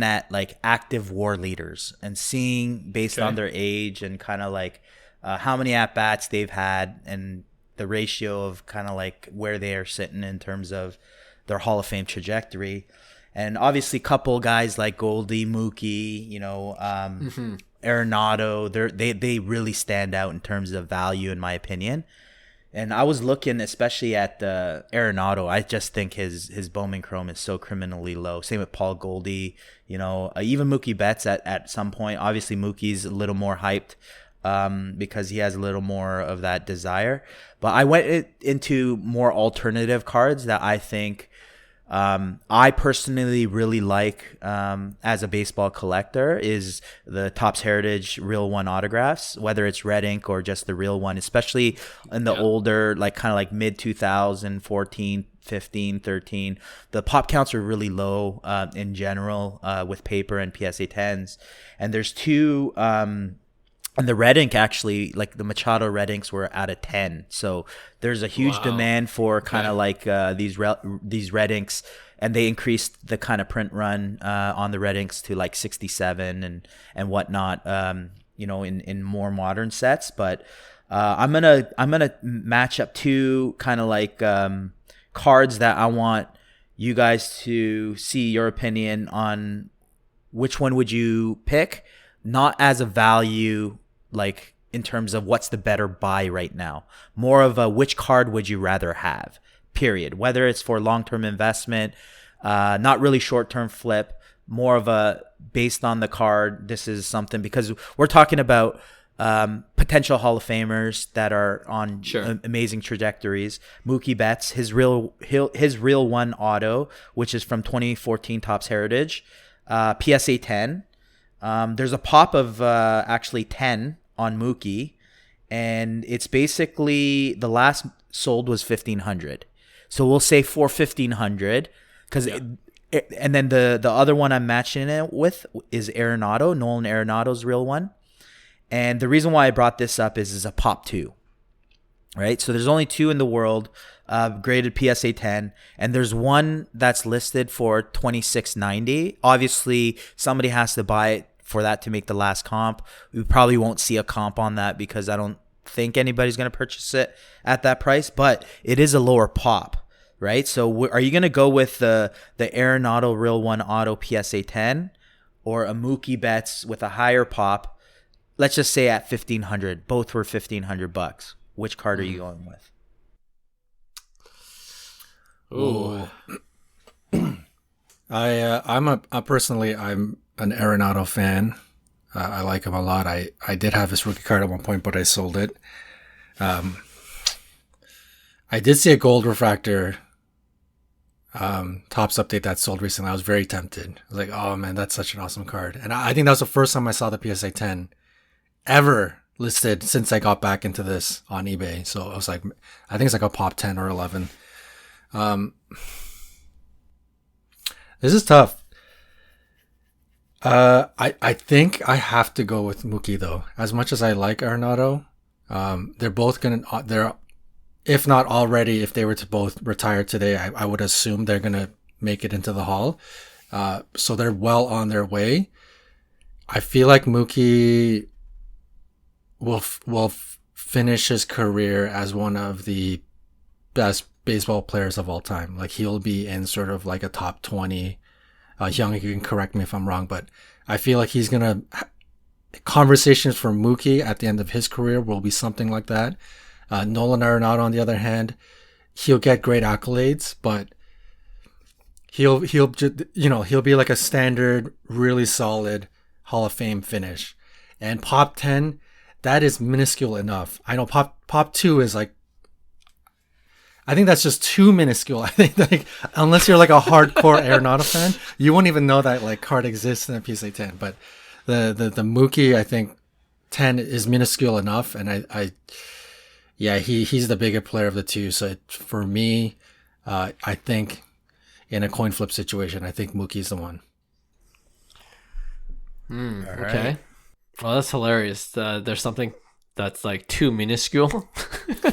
at like active war leaders and seeing based on their age and kind of like how many at-bats they've had and the ratio of kind of like where they are sitting in terms of their Hall of Fame trajectory. And obviously, couple guys like Goldie, Mookie, Arenado, they really stand out in terms of value, in my opinion. And I was looking especially at Arenado. I just think his Bowman Chrome is so criminally low. Same with Paul Goldie, even Mookie Betts at some point. Obviously, Mookie's a little more hyped because he has a little more of that desire. But I went into more alternative cards that I think I personally really like as a baseball collector is the Topps Heritage Real One autographs, whether it's red ink or just the real one, especially in the older, like kind of like mid 2014, 15, 13. The pop counts are really low in general with paper and PSA 10s. And there's 2 and the red ink actually, like the Machado red inks were out of 10. So there's a huge demand for kind of like these red inks, and they increased the kind of print run on the red inks to like 67 and whatnot, in more modern sets. But I'm gonna match up 2 kind of like cards that I want you guys to see your opinion on which one would you pick, not as a value, like in terms of what's the better buy right now, more of a which card would you rather have, period. Whether it's for long-term investment, not really short-term flip, more of a based on the card. This is something because we're talking about potential Hall of Famers that are on amazing trajectories. Mookie Betts, his real one auto, which is from 2014 Topps Heritage, PSA 10. There's a pop of actually 10 on Mookie, and it's basically the last sold was 1,500. So we'll say for 1,500, because and then the other one I'm matching it with is Arenado, Nolan Arenado's real one. And the reason why I brought this up is a pop 2, right? So there's only 2 in the world graded PSA 10, and there's one that's listed for $26.90. Obviously, somebody has to buy it for that to make the last comp. We probably won't see a comp on that because I don't think anybody's going to purchase it at that price, but it is a lower pop, right? So are you going to go with the Arenado Real One Auto PSA 10 or a Mookie Betts with a higher pop? Let's just say at 1,500. Both were $1,500. Which card are you going with? Ooh. I'm an Arenado fan. I like him a lot. I did have his rookie card at one point, but I sold it. I did see a gold refractor Topps update that sold recently. I was very tempted. I was like, oh man, that's such an awesome card. And I think that was the first time I saw the PSA 10 ever listed since I got back into this on eBay. So I was like, I think it's like a pop 10 or 11. This is tough. I think I have to go with Mookie though. As much as I like Arenado, they're if not already, if they were to both retire today, I would assume they're gonna make it into the Hall. So they're well on their way. I feel like Mookie will finish his career as one of the best baseball players of all time. Like he'll be in sort of like a top 20. Hyung, you can correct me if I'm wrong, but I feel like he's gonna conversations for Mookie at the end of his career will be something like that. Nolan Arenado, on the other hand, he'll get great accolades, but he'll be like a standard, really solid Hall of Fame finish. And Pop 10, that is minuscule enough. I know Pop 2 is like, I think that's just too minuscule. I think like unless you're like a hardcore Arenado fan, you won't even know that like card exists in a PSA 10. But the Mookie, I think 10 is minuscule enough, and he's the bigger player of the two. So for me, I think in a coin flip situation, I think Mookie's the one. Okay. Right. Well, that's hilarious. There's something that's like too minuscule. the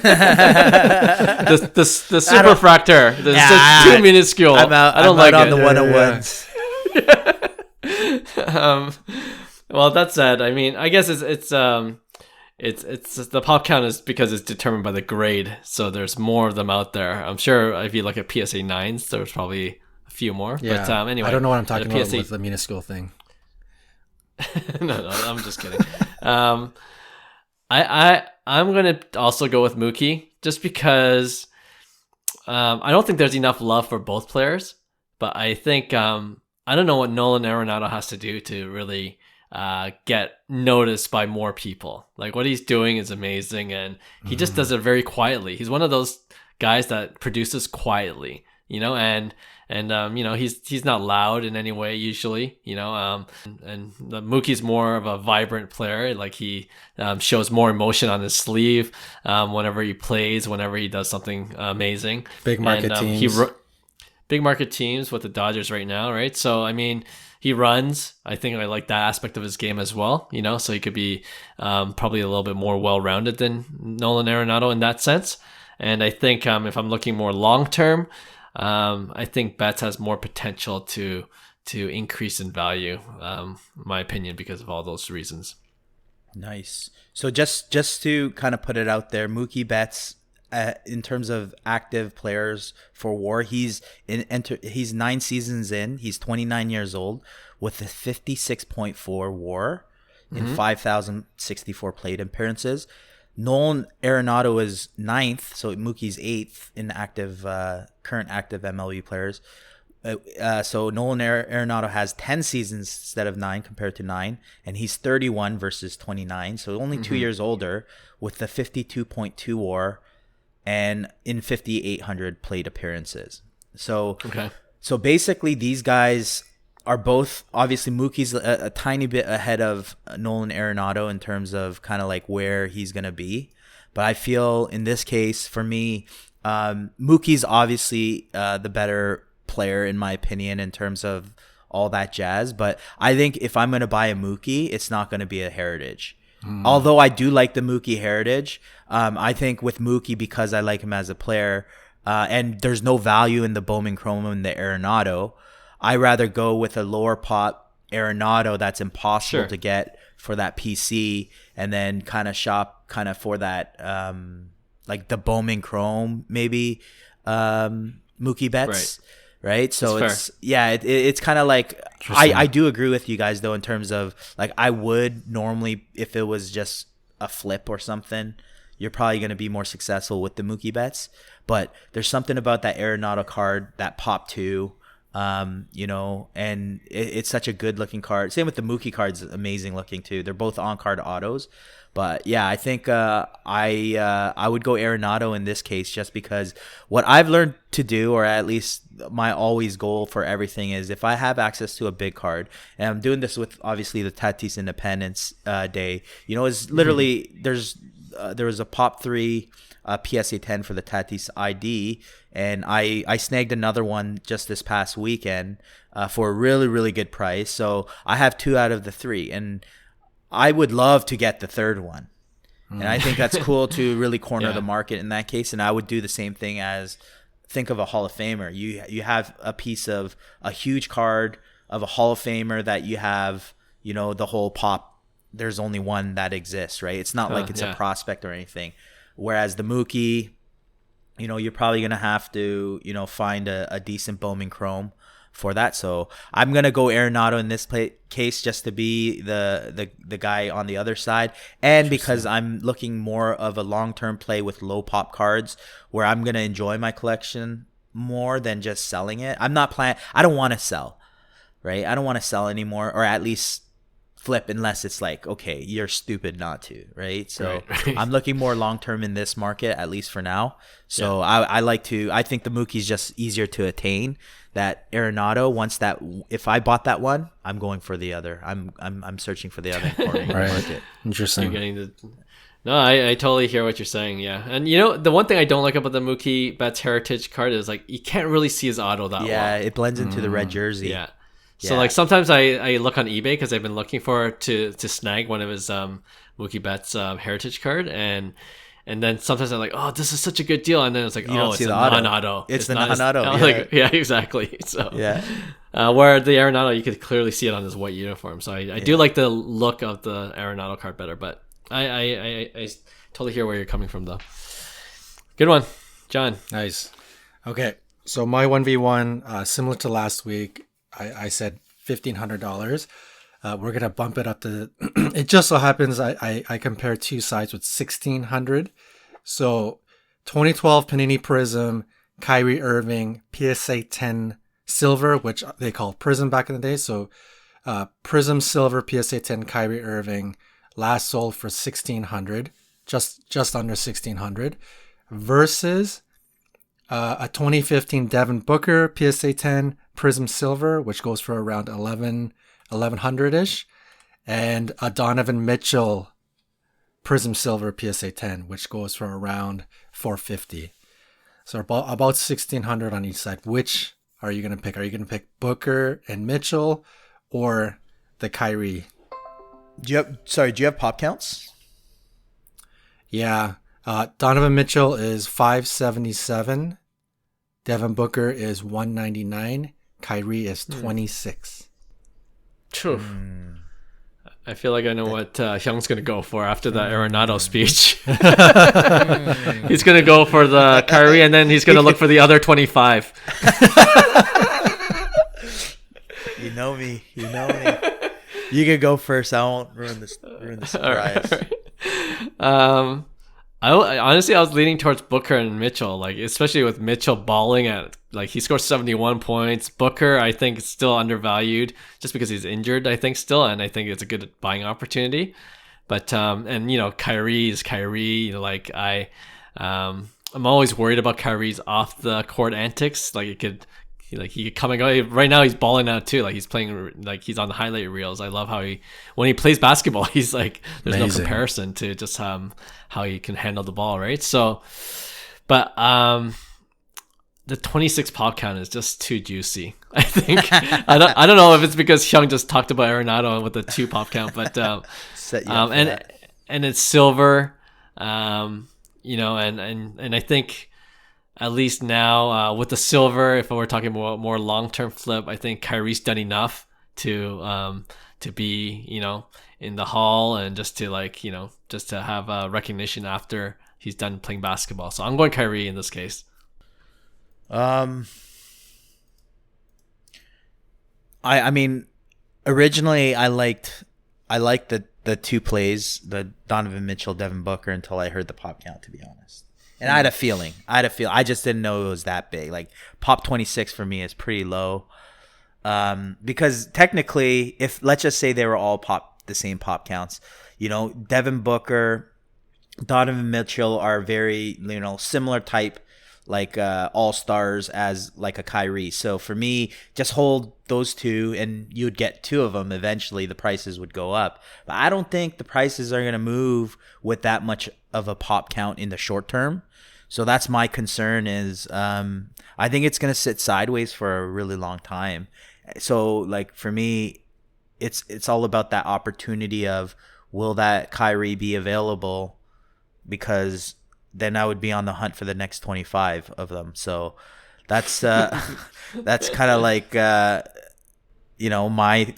superfractor. It's just too minuscule. I don't like on it. The 101s. Well, that said, I mean, I guess it's the pop count is because it's determined by the grade. So there's more of them out there. I'm sure if you look at PSA 9s, there's probably a few more. Yeah. But anyway, I don't know what I'm talking about with the minuscule thing. no, I'm just kidding. I'm gonna also go with Mookie just because I don't think there's enough love for both players, but I think I don't know what Nolan Arenado has to do to really get noticed by more people. Like what he's doing is amazing, and he just does it very quietly. He's one of those guys that produces quietly, and he's not loud in any way usually, and the Mookie's more of a vibrant player. Like he shows more emotion on his sleeve whenever he plays, whenever he does something amazing. Big market teams. Big market teams with the Dodgers right now, right? So I mean, he runs. I think I like that aspect of his game as well, so he could be probably a little bit more well-rounded than Nolan Arenado in that sense. And I think if I'm looking more long-term, I think Betts has more potential to increase in value, in my opinion, because of all those reasons. Nice. So just to kind of put it out there, Mookie Betts, in terms of active players for WAR, he's 9 seasons in. He's 29 years old with a 56.4 WAR in 5,064 plate appearances. Nolan Arenado is 9th, so Mookie's 8th in current active MLB players. So Nolan Arenado has 10 seasons instead of 9 compared to 9, and he's 31 versus 29, so only 2 years older with the 52.2 WAR and in 5,800 plate appearances. So basically these guys are both, obviously Mookie's a tiny bit ahead of Nolan Arenado in terms of kind of like where he's going to be. But I feel in this case, for me, Mookie's obviously the better player in my opinion in terms of all that jazz. But I think if I'm going to buy a Mookie, it's not going to be a Heritage. Although I do like the Mookie Heritage, I think with Mookie, because I like him as a player, and there's no value in the Bowman Chrome and the Arenado, I rather go with a lower pop Arenado that's impossible to get for that PC, and then kind of shop kind of for that like the Bowman Chrome maybe Mookie Betts, right? So it's kind of like I do agree with you guys though in terms of like I would normally, if it was just a flip or something, you're probably going to be more successful with the Mookie Betts, but there's something about that Arenado card, that Pop 2, and it's such a good looking card. Same with the Mookie cards, amazing looking too. They're both on card autos, but yeah, I think I would go Arenado in this case, just because what I've learned to do, or at least my always goal for everything, is if I have access to a big card, and I'm doing this with obviously the Tatis Independence Day, is literally there was a Pop 3 PSA 10 for the Tatis ID, and I snagged another one just this past weekend for a really, really good price. So I have 2 out of the 3, and I would love to get the third one. And I think that's cool to really corner the market in that case. And I would do the same thing as, think of a Hall of Famer. You have a piece of a huge card of a Hall of Famer that you have, the whole pop. There's only one that exists, right? It's not like it's a prospect or anything. Whereas the Mookie, you're probably going to have to, find a decent Bowman Chrome for that. So I'm going to go Arenado in this case, just to be the guy on the other side. And because I'm looking more of a long-term play with low pop cards, where I'm going to enjoy my collection more than just selling it. I don't want to sell, right? I don't want to sell anymore, or at least flip unless it's like, okay, you're stupid not to, right? So Right. I'm looking more long term in this market, at least for now. So I think the Mookie's just easier to attain. That Arenado, if I bought that one, I'm going for the other. I'm searching for the other corner market. Interesting. You're getting the. No, I totally hear what you're saying. Yeah, and the one thing I don't like about the Mookie Betts Heritage card is like you can't really see his auto that well. Yeah, it blends into the red jersey. Yeah. So like sometimes I look on eBay because I've been looking for to snag one of his Mookie Betts Heritage card, and then sometimes I'm like, oh, this is such a good deal, and then it's like, don't it's see a the auto. non-auto. It's the not non-auto, I'm yeah. like, yeah, exactly. So Yeah. where the Arenado, you could clearly see it on his white uniform. So I do like the look of the Arenado card better, but I totally hear where you're coming from though. Good one, John. Nice. Okay, so my 1v1, similar to last week, I said $1,500. We're gonna bump it up to. It just so happens I compared two sides with $1,600. So 2012 Panini Prism, Kyrie Irving, PSA 10 Silver, which they called Prism back in the day. So Prism Silver, PSA 10 Kyrie Irving, last sold for $1,600, just under $1,600, versus a 2015 Devin Booker PSA 10 Prism Silver, which goes for around 1100-ish, and a Donovan Mitchell Prism Silver PSA 10, which goes for around $450. So about $1,600 on each side. Which are you going to pick? Are you going to pick Booker and Mitchell or the Kyrie? Do you have pop counts? Yeah. Donovan Mitchell is 577. Devin Booker is 199. Kyrie is 26. I feel like I know what Hyung's going to go for after the Arenado speech. He's going to go for the Kyrie, and then he's going to look for the other 25. You know me. You can go first. I won't ruin the surprise. Honestly, I was leaning towards Booker and Mitchell, like especially with Mitchell balling at like he scored 71 points. Booker, I think, is still undervalued just because he's injured. I think still, and I think it's a good buying opportunity. But and Kyrie is Kyrie. I'm always worried about Kyrie's off the court antics. Like he could come and go. Right now he's balling out too. Like he's playing, like he's on the highlight reels. I love how when he plays basketball, he's like, there's Amazing. no comparison to just how he can handle the ball, right? So, but the 26 pop count is just too juicy. I think I don't know if it's because Hyung just talked about Arenado with the 2 pop count, but Set you up for that. and it's silver, and I think. At least now with the silver, if we're talking about more long-term flip, I think Kyrie's done enough to be in the hall and just to have recognition after he's done playing basketball. So I'm going Kyrie in this case. I mean, originally I liked the 2 plays, the Donovan Mitchell, Devin Booker, until I heard the pop count, to be honest. And I had a feeling. I just didn't know it was that big. Like pop 26 for me is pretty low. Because technically, if let's just say they were all the same pop counts, Devin Booker, Donovan Mitchell are very similar type, like all-stars as like a Kyrie. So for me, just hold those 2 and you'd get 2 of them. Eventually the prices would go up. But I don't think the prices are going to move with that much of a pop count in the short term. So that's my concern is I think it's going to sit sideways for a really long time. So like for me, it's all about that opportunity of will that Kyrie be available, because then I would be on the hunt for the next 25 of them. So that's that's kind of like my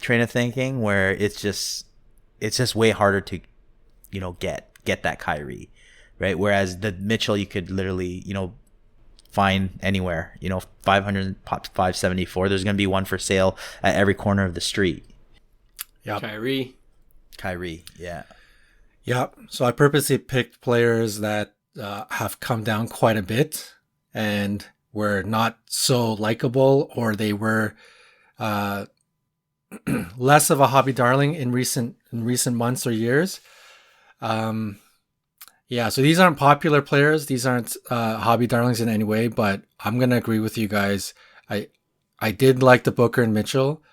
train of thinking, where it's just way harder to get that Kyrie, right? Whereas the Mitchell you could literally find anywhere. 500 pop 574. There's gonna be one for sale at every corner of the street. Yeah, Kyrie, yeah. Yep. So I purposely picked players that have come down quite a bit and were not so likable, or they were less of a hobby darling in recent months or years. Yeah, so these aren't popular players. These aren't hobby darlings in any way, but I'm going to agree with you guys. I did like the Booker and Mitchell,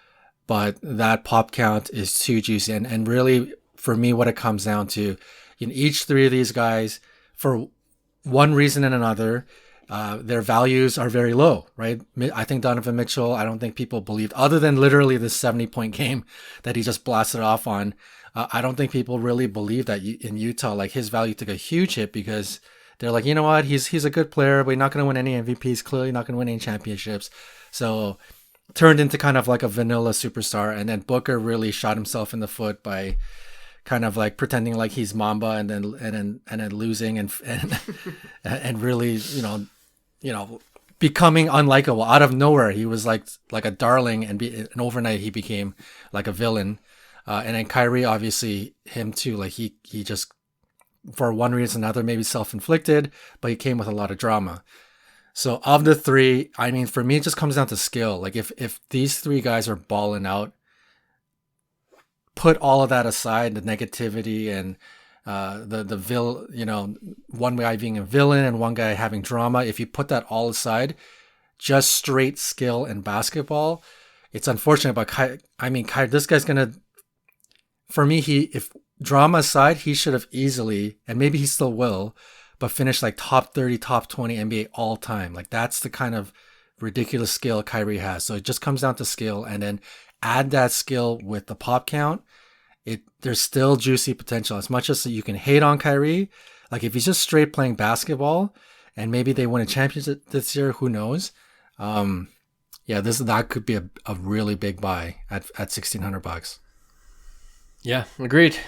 but that pop count is too juicy. And really, for me, what it comes down to, each three of these guys, for one reason and another, their values are very low, right? I think Donovan Mitchell, I don't think people believed, other than literally this 70-point game that he just blasted off on. I don't think people really believe that in Utah, like his value took a huge hit because they're like, you know what, he's a good player, but he's not going to win any MVPs, clearly not going to win any championships. So turned into kind of like a vanilla superstar. And then Booker really shot himself in the foot by kind of like pretending like he's Mamba and then losing and really, becoming unlikable out of nowhere. He was like a darling, and overnight he became like a villain. And then Kyrie, obviously him too, like he just, for one reason or another, maybe self-inflicted, but he came with a lot of drama. So of the three, I mean, for me, it just comes down to skill. Like if these three guys are balling out, put all of that aside, the negativity and one guy being a villain and one guy having drama. If you put that all aside, just straight skill and basketball, it's unfortunate. But Kyrie, this guy's gonna, for me, if drama aside, he should have easily, and maybe he still will, but finish like top 30, top 20 NBA all time. Like that's the kind of ridiculous skill Kyrie has. So it just comes down to skill, and then add that skill with the pop count. There's still juicy potential. As much as you can hate on Kyrie, like if he's just straight playing basketball, and maybe they win a championship this year, who knows? That could be a really big buy at $1,600. Yeah, agreed.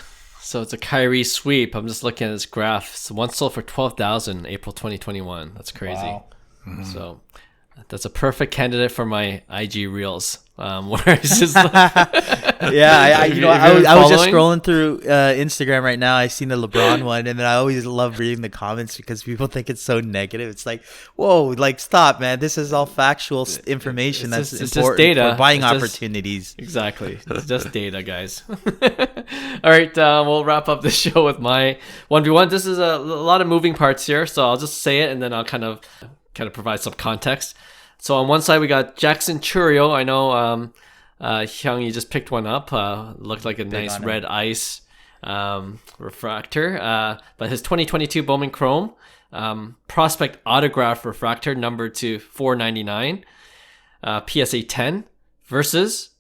So it's a Kyrie sweep. I'm just looking at this graph. So one sold for $12,000 April 2021. That's crazy. Wow. Mm-hmm. So that's a perfect candidate for my IG reels. Where it's just like, I was just scrolling through Instagram right now. I seen the LeBron one, and then I always love reading the comments because people think it's so negative. It's like, whoa, like stop, man. This is all factual information that's important for buying opportunities. Exactly, it's just data, guys. All right, we'll wrap up the show with my 1v1. This is a lot of moving parts here, so I'll just say it, and then I'll kind of provide some context. So on one side, we got Jackson Churio. I know, Hyung, you just picked one up. Looked like a nice red ice refractor. But his 2022 Bowman Chrome prospect autograph refractor numbered to 499, PSA 10 versus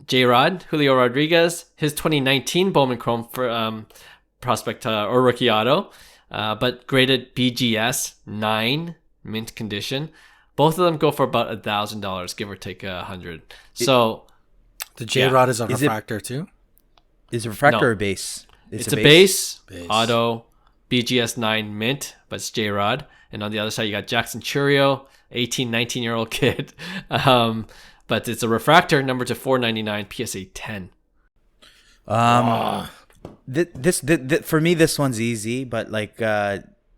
J-Rod, Julio Rodriguez, his 2019 Bowman Chrome for prospect or rookie auto, but graded BGS 9 mint condition. Both of them go for about $1,000, give or take $100. So the J-Rod is a refractor too? Is it refractor or base? It's a base auto BGS 9 mint, but it's J-Rod. And on the other side, you got Jackson Churio, 18, 19-year-old kid. But it's a refractor number to 499, PSA 10. This for me, this one's easy, but like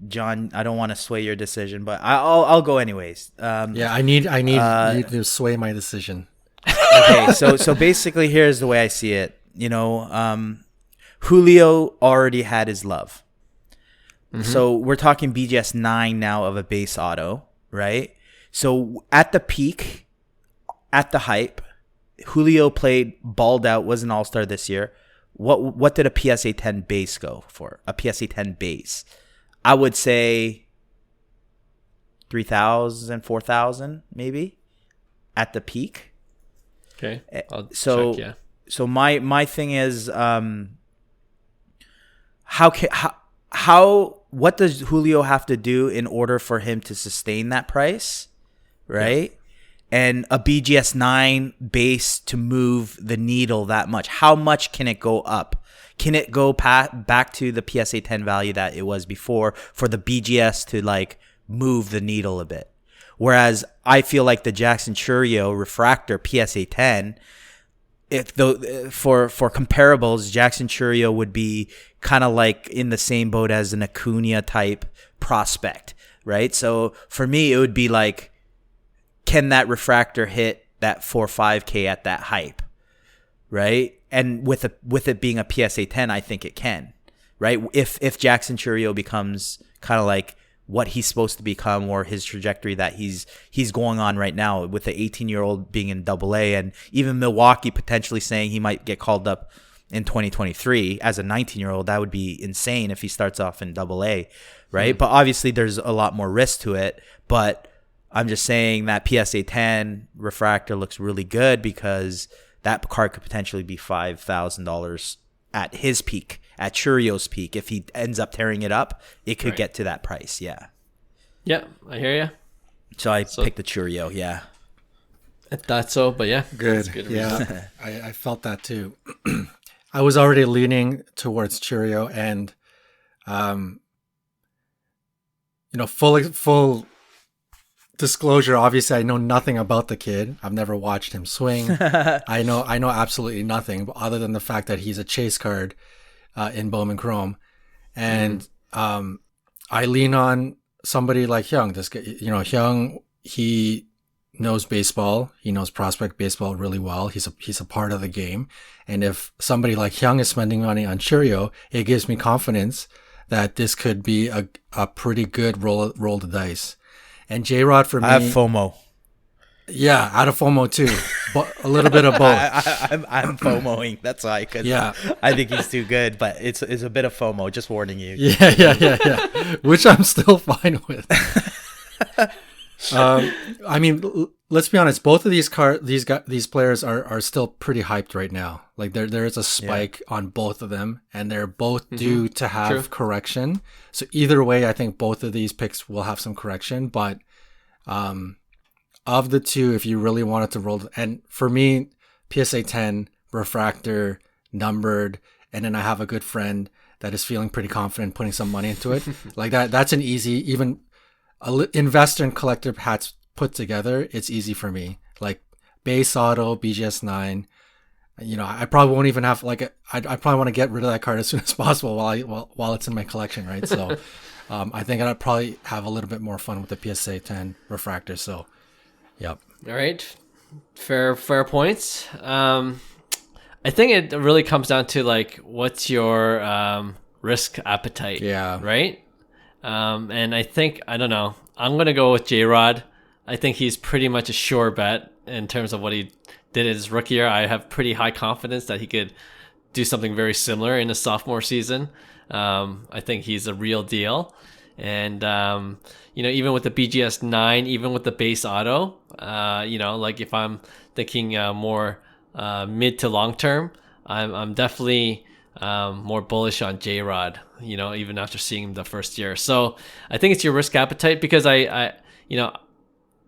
John, I don't want to sway your decision, but I'll go anyways. I need you to sway my decision. Okay, so basically, here's the way I see it. Julio already had his love. Mm-hmm. So we're talking BGS 9 now of a base auto, right? So at the peak, at the hype, Julio played, balled out, was an all-star this year. What did a PSA 10 base go for? A PSA 10 base, I would say 3,000, 4,000 maybe at the peak. Okay. I'll check, yeah. So my thing is, what does Julio have to do in order for him to sustain that price, right? Yeah. And a BGS 9 base to move the needle that much. How much can it go up? Can it go back to the PSA 10 value that it was before for the BGS to like move the needle a bit? Whereas I feel like the Jackson Churio refractor PSA 10, for comparables, Jackson Churio would be kind of like in the same boat as an Acuna type prospect, right? So for me, it would be like, can that refractor hit that 4.5K at that hype, right? And with it being a PSA 10, I think it can, right? If Jackson Chourio becomes kind of like what he's supposed to become, or his trajectory that he's going on right now, with the 18-year-old being in AA, and even Milwaukee potentially saying he might get called up in 2023 as a 19-year-old, that would be insane if he starts off in AA, right? But obviously there's a lot more risk to it. But I'm just saying that PSA 10 refractor looks really good, because that card could potentially be $5,000 at his peak, at Chourio's peak. If he ends up tearing it up, it could get to that price. Yeah. Yeah, I hear you. So I picked the Chourio. Yeah. I thought so, but yeah. Good. Yeah, I felt that too. I was already leaning towards Chourio, and, full disclosure, obviously I know nothing about the kid. I've never watched him swing. I know absolutely nothing other than the fact that he's a chase card in Bowman Chrome. And I lean on somebody like Hyung. This guy, Hyung, he knows baseball. He knows prospect baseball really well. He's a part of the game. And if somebody like Hyung is spending money on Chourio, it gives me confidence that this could be a pretty good roll of the dice. And J-Rod for me, I have FOMO. Yeah, out of FOMO too, but a little bit of both. I'm FOMOing. That's why. Cause I think he's too good, but it's a bit of FOMO. Just warning you. Yeah. Which I'm still fine with. I mean, let's be honest. Both of these players are still pretty hyped right now. Like there is a spike on both of them, and they're both due to have correction. So either way, I think both of these picks will have some correction. But of the two, if you really wanted to roll, and for me, PSA 10 refractor numbered, and then I have a good friend that is feeling pretty confident putting some money into it. Like that's an easy, even investor and collector hats put together, it's easy for me. Like base auto, BGS 9, I probably won't even have I probably want to get rid of that card as soon as possible while it's in my collection, right? So I think I'd probably have a little bit more fun with the PSA 10 refractor. So yep. All right, fair points. I think it really comes down to like, what's your risk appetite? Yeah. Right. And I think, I don't know, I'm going to go with J-Rod. I think he's pretty much a sure bet in terms of what he did his rookie year. I have pretty high confidence that he could do something very similar in his sophomore season. I think he's a real deal. And, even with the BGS 9, even with the base auto, like if I'm thinking more mid to long term, I'm definitely more bullish on J-Rod, even after seeing him the first year. So I think it's your risk appetite, because I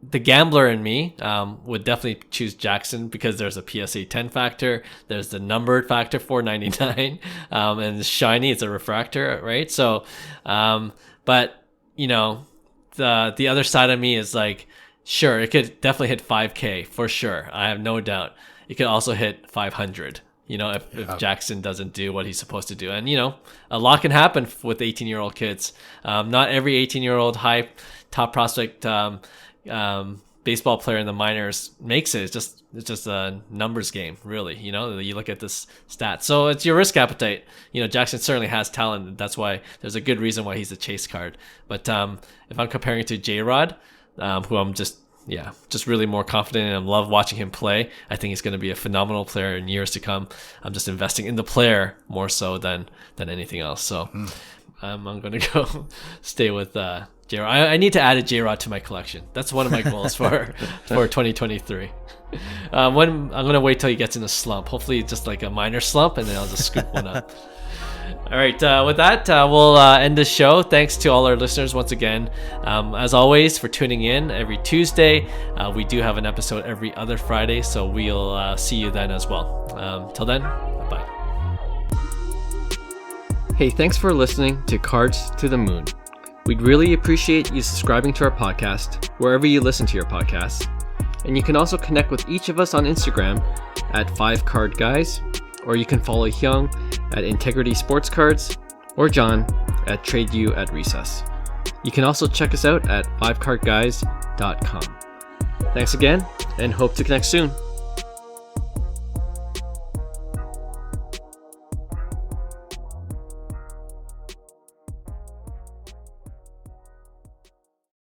the gambler in me would definitely choose Jackson, because there's a PSA 10 factor, there's the numbered factor 499, and it's shiny, it's a refractor, right? So, but the other side of me is like, sure, it could definitely hit 5K for sure. I have no doubt. It could also hit 500. If Jackson doesn't do what he's supposed to do. And, a lot can happen with 18-year-old kids. Not every 18-year-old high top prospect baseball player in the minors makes it. It's just a numbers game, really. You look at this stat. So it's your risk appetite. Jackson certainly has talent. That's why there's a good reason why he's a chase card. But if I'm comparing it to J-Rod, who I'm just really more confident in, and love watching him play. I think he's going to be a phenomenal player in years to come. I'm just investing in the player more so than anything else. So I'm going to go stay with J-Rod. I need to add a J-Rod to my collection. That's one of my goals for 2023. I'm going to wait till he gets in a slump. Hopefully just like a minor slump, and then I'll just scoop one up. All right, with that, we'll end this show. Thanks to all our listeners once again. As always, for tuning in every Tuesday. We do have an episode every other Friday, so we'll see you then as well. Till then, bye. Hey, thanks for listening to Cards to the Moon. We'd really appreciate you subscribing to our podcast wherever you listen to your podcasts. And you can also connect with each of us on Instagram at 5cardguys, or you can follow Hyung at Integrity Sports Cards, or John at TradeU at Recess. You can also check us out at 5cardguys.com. Thanks again, and hope to connect soon.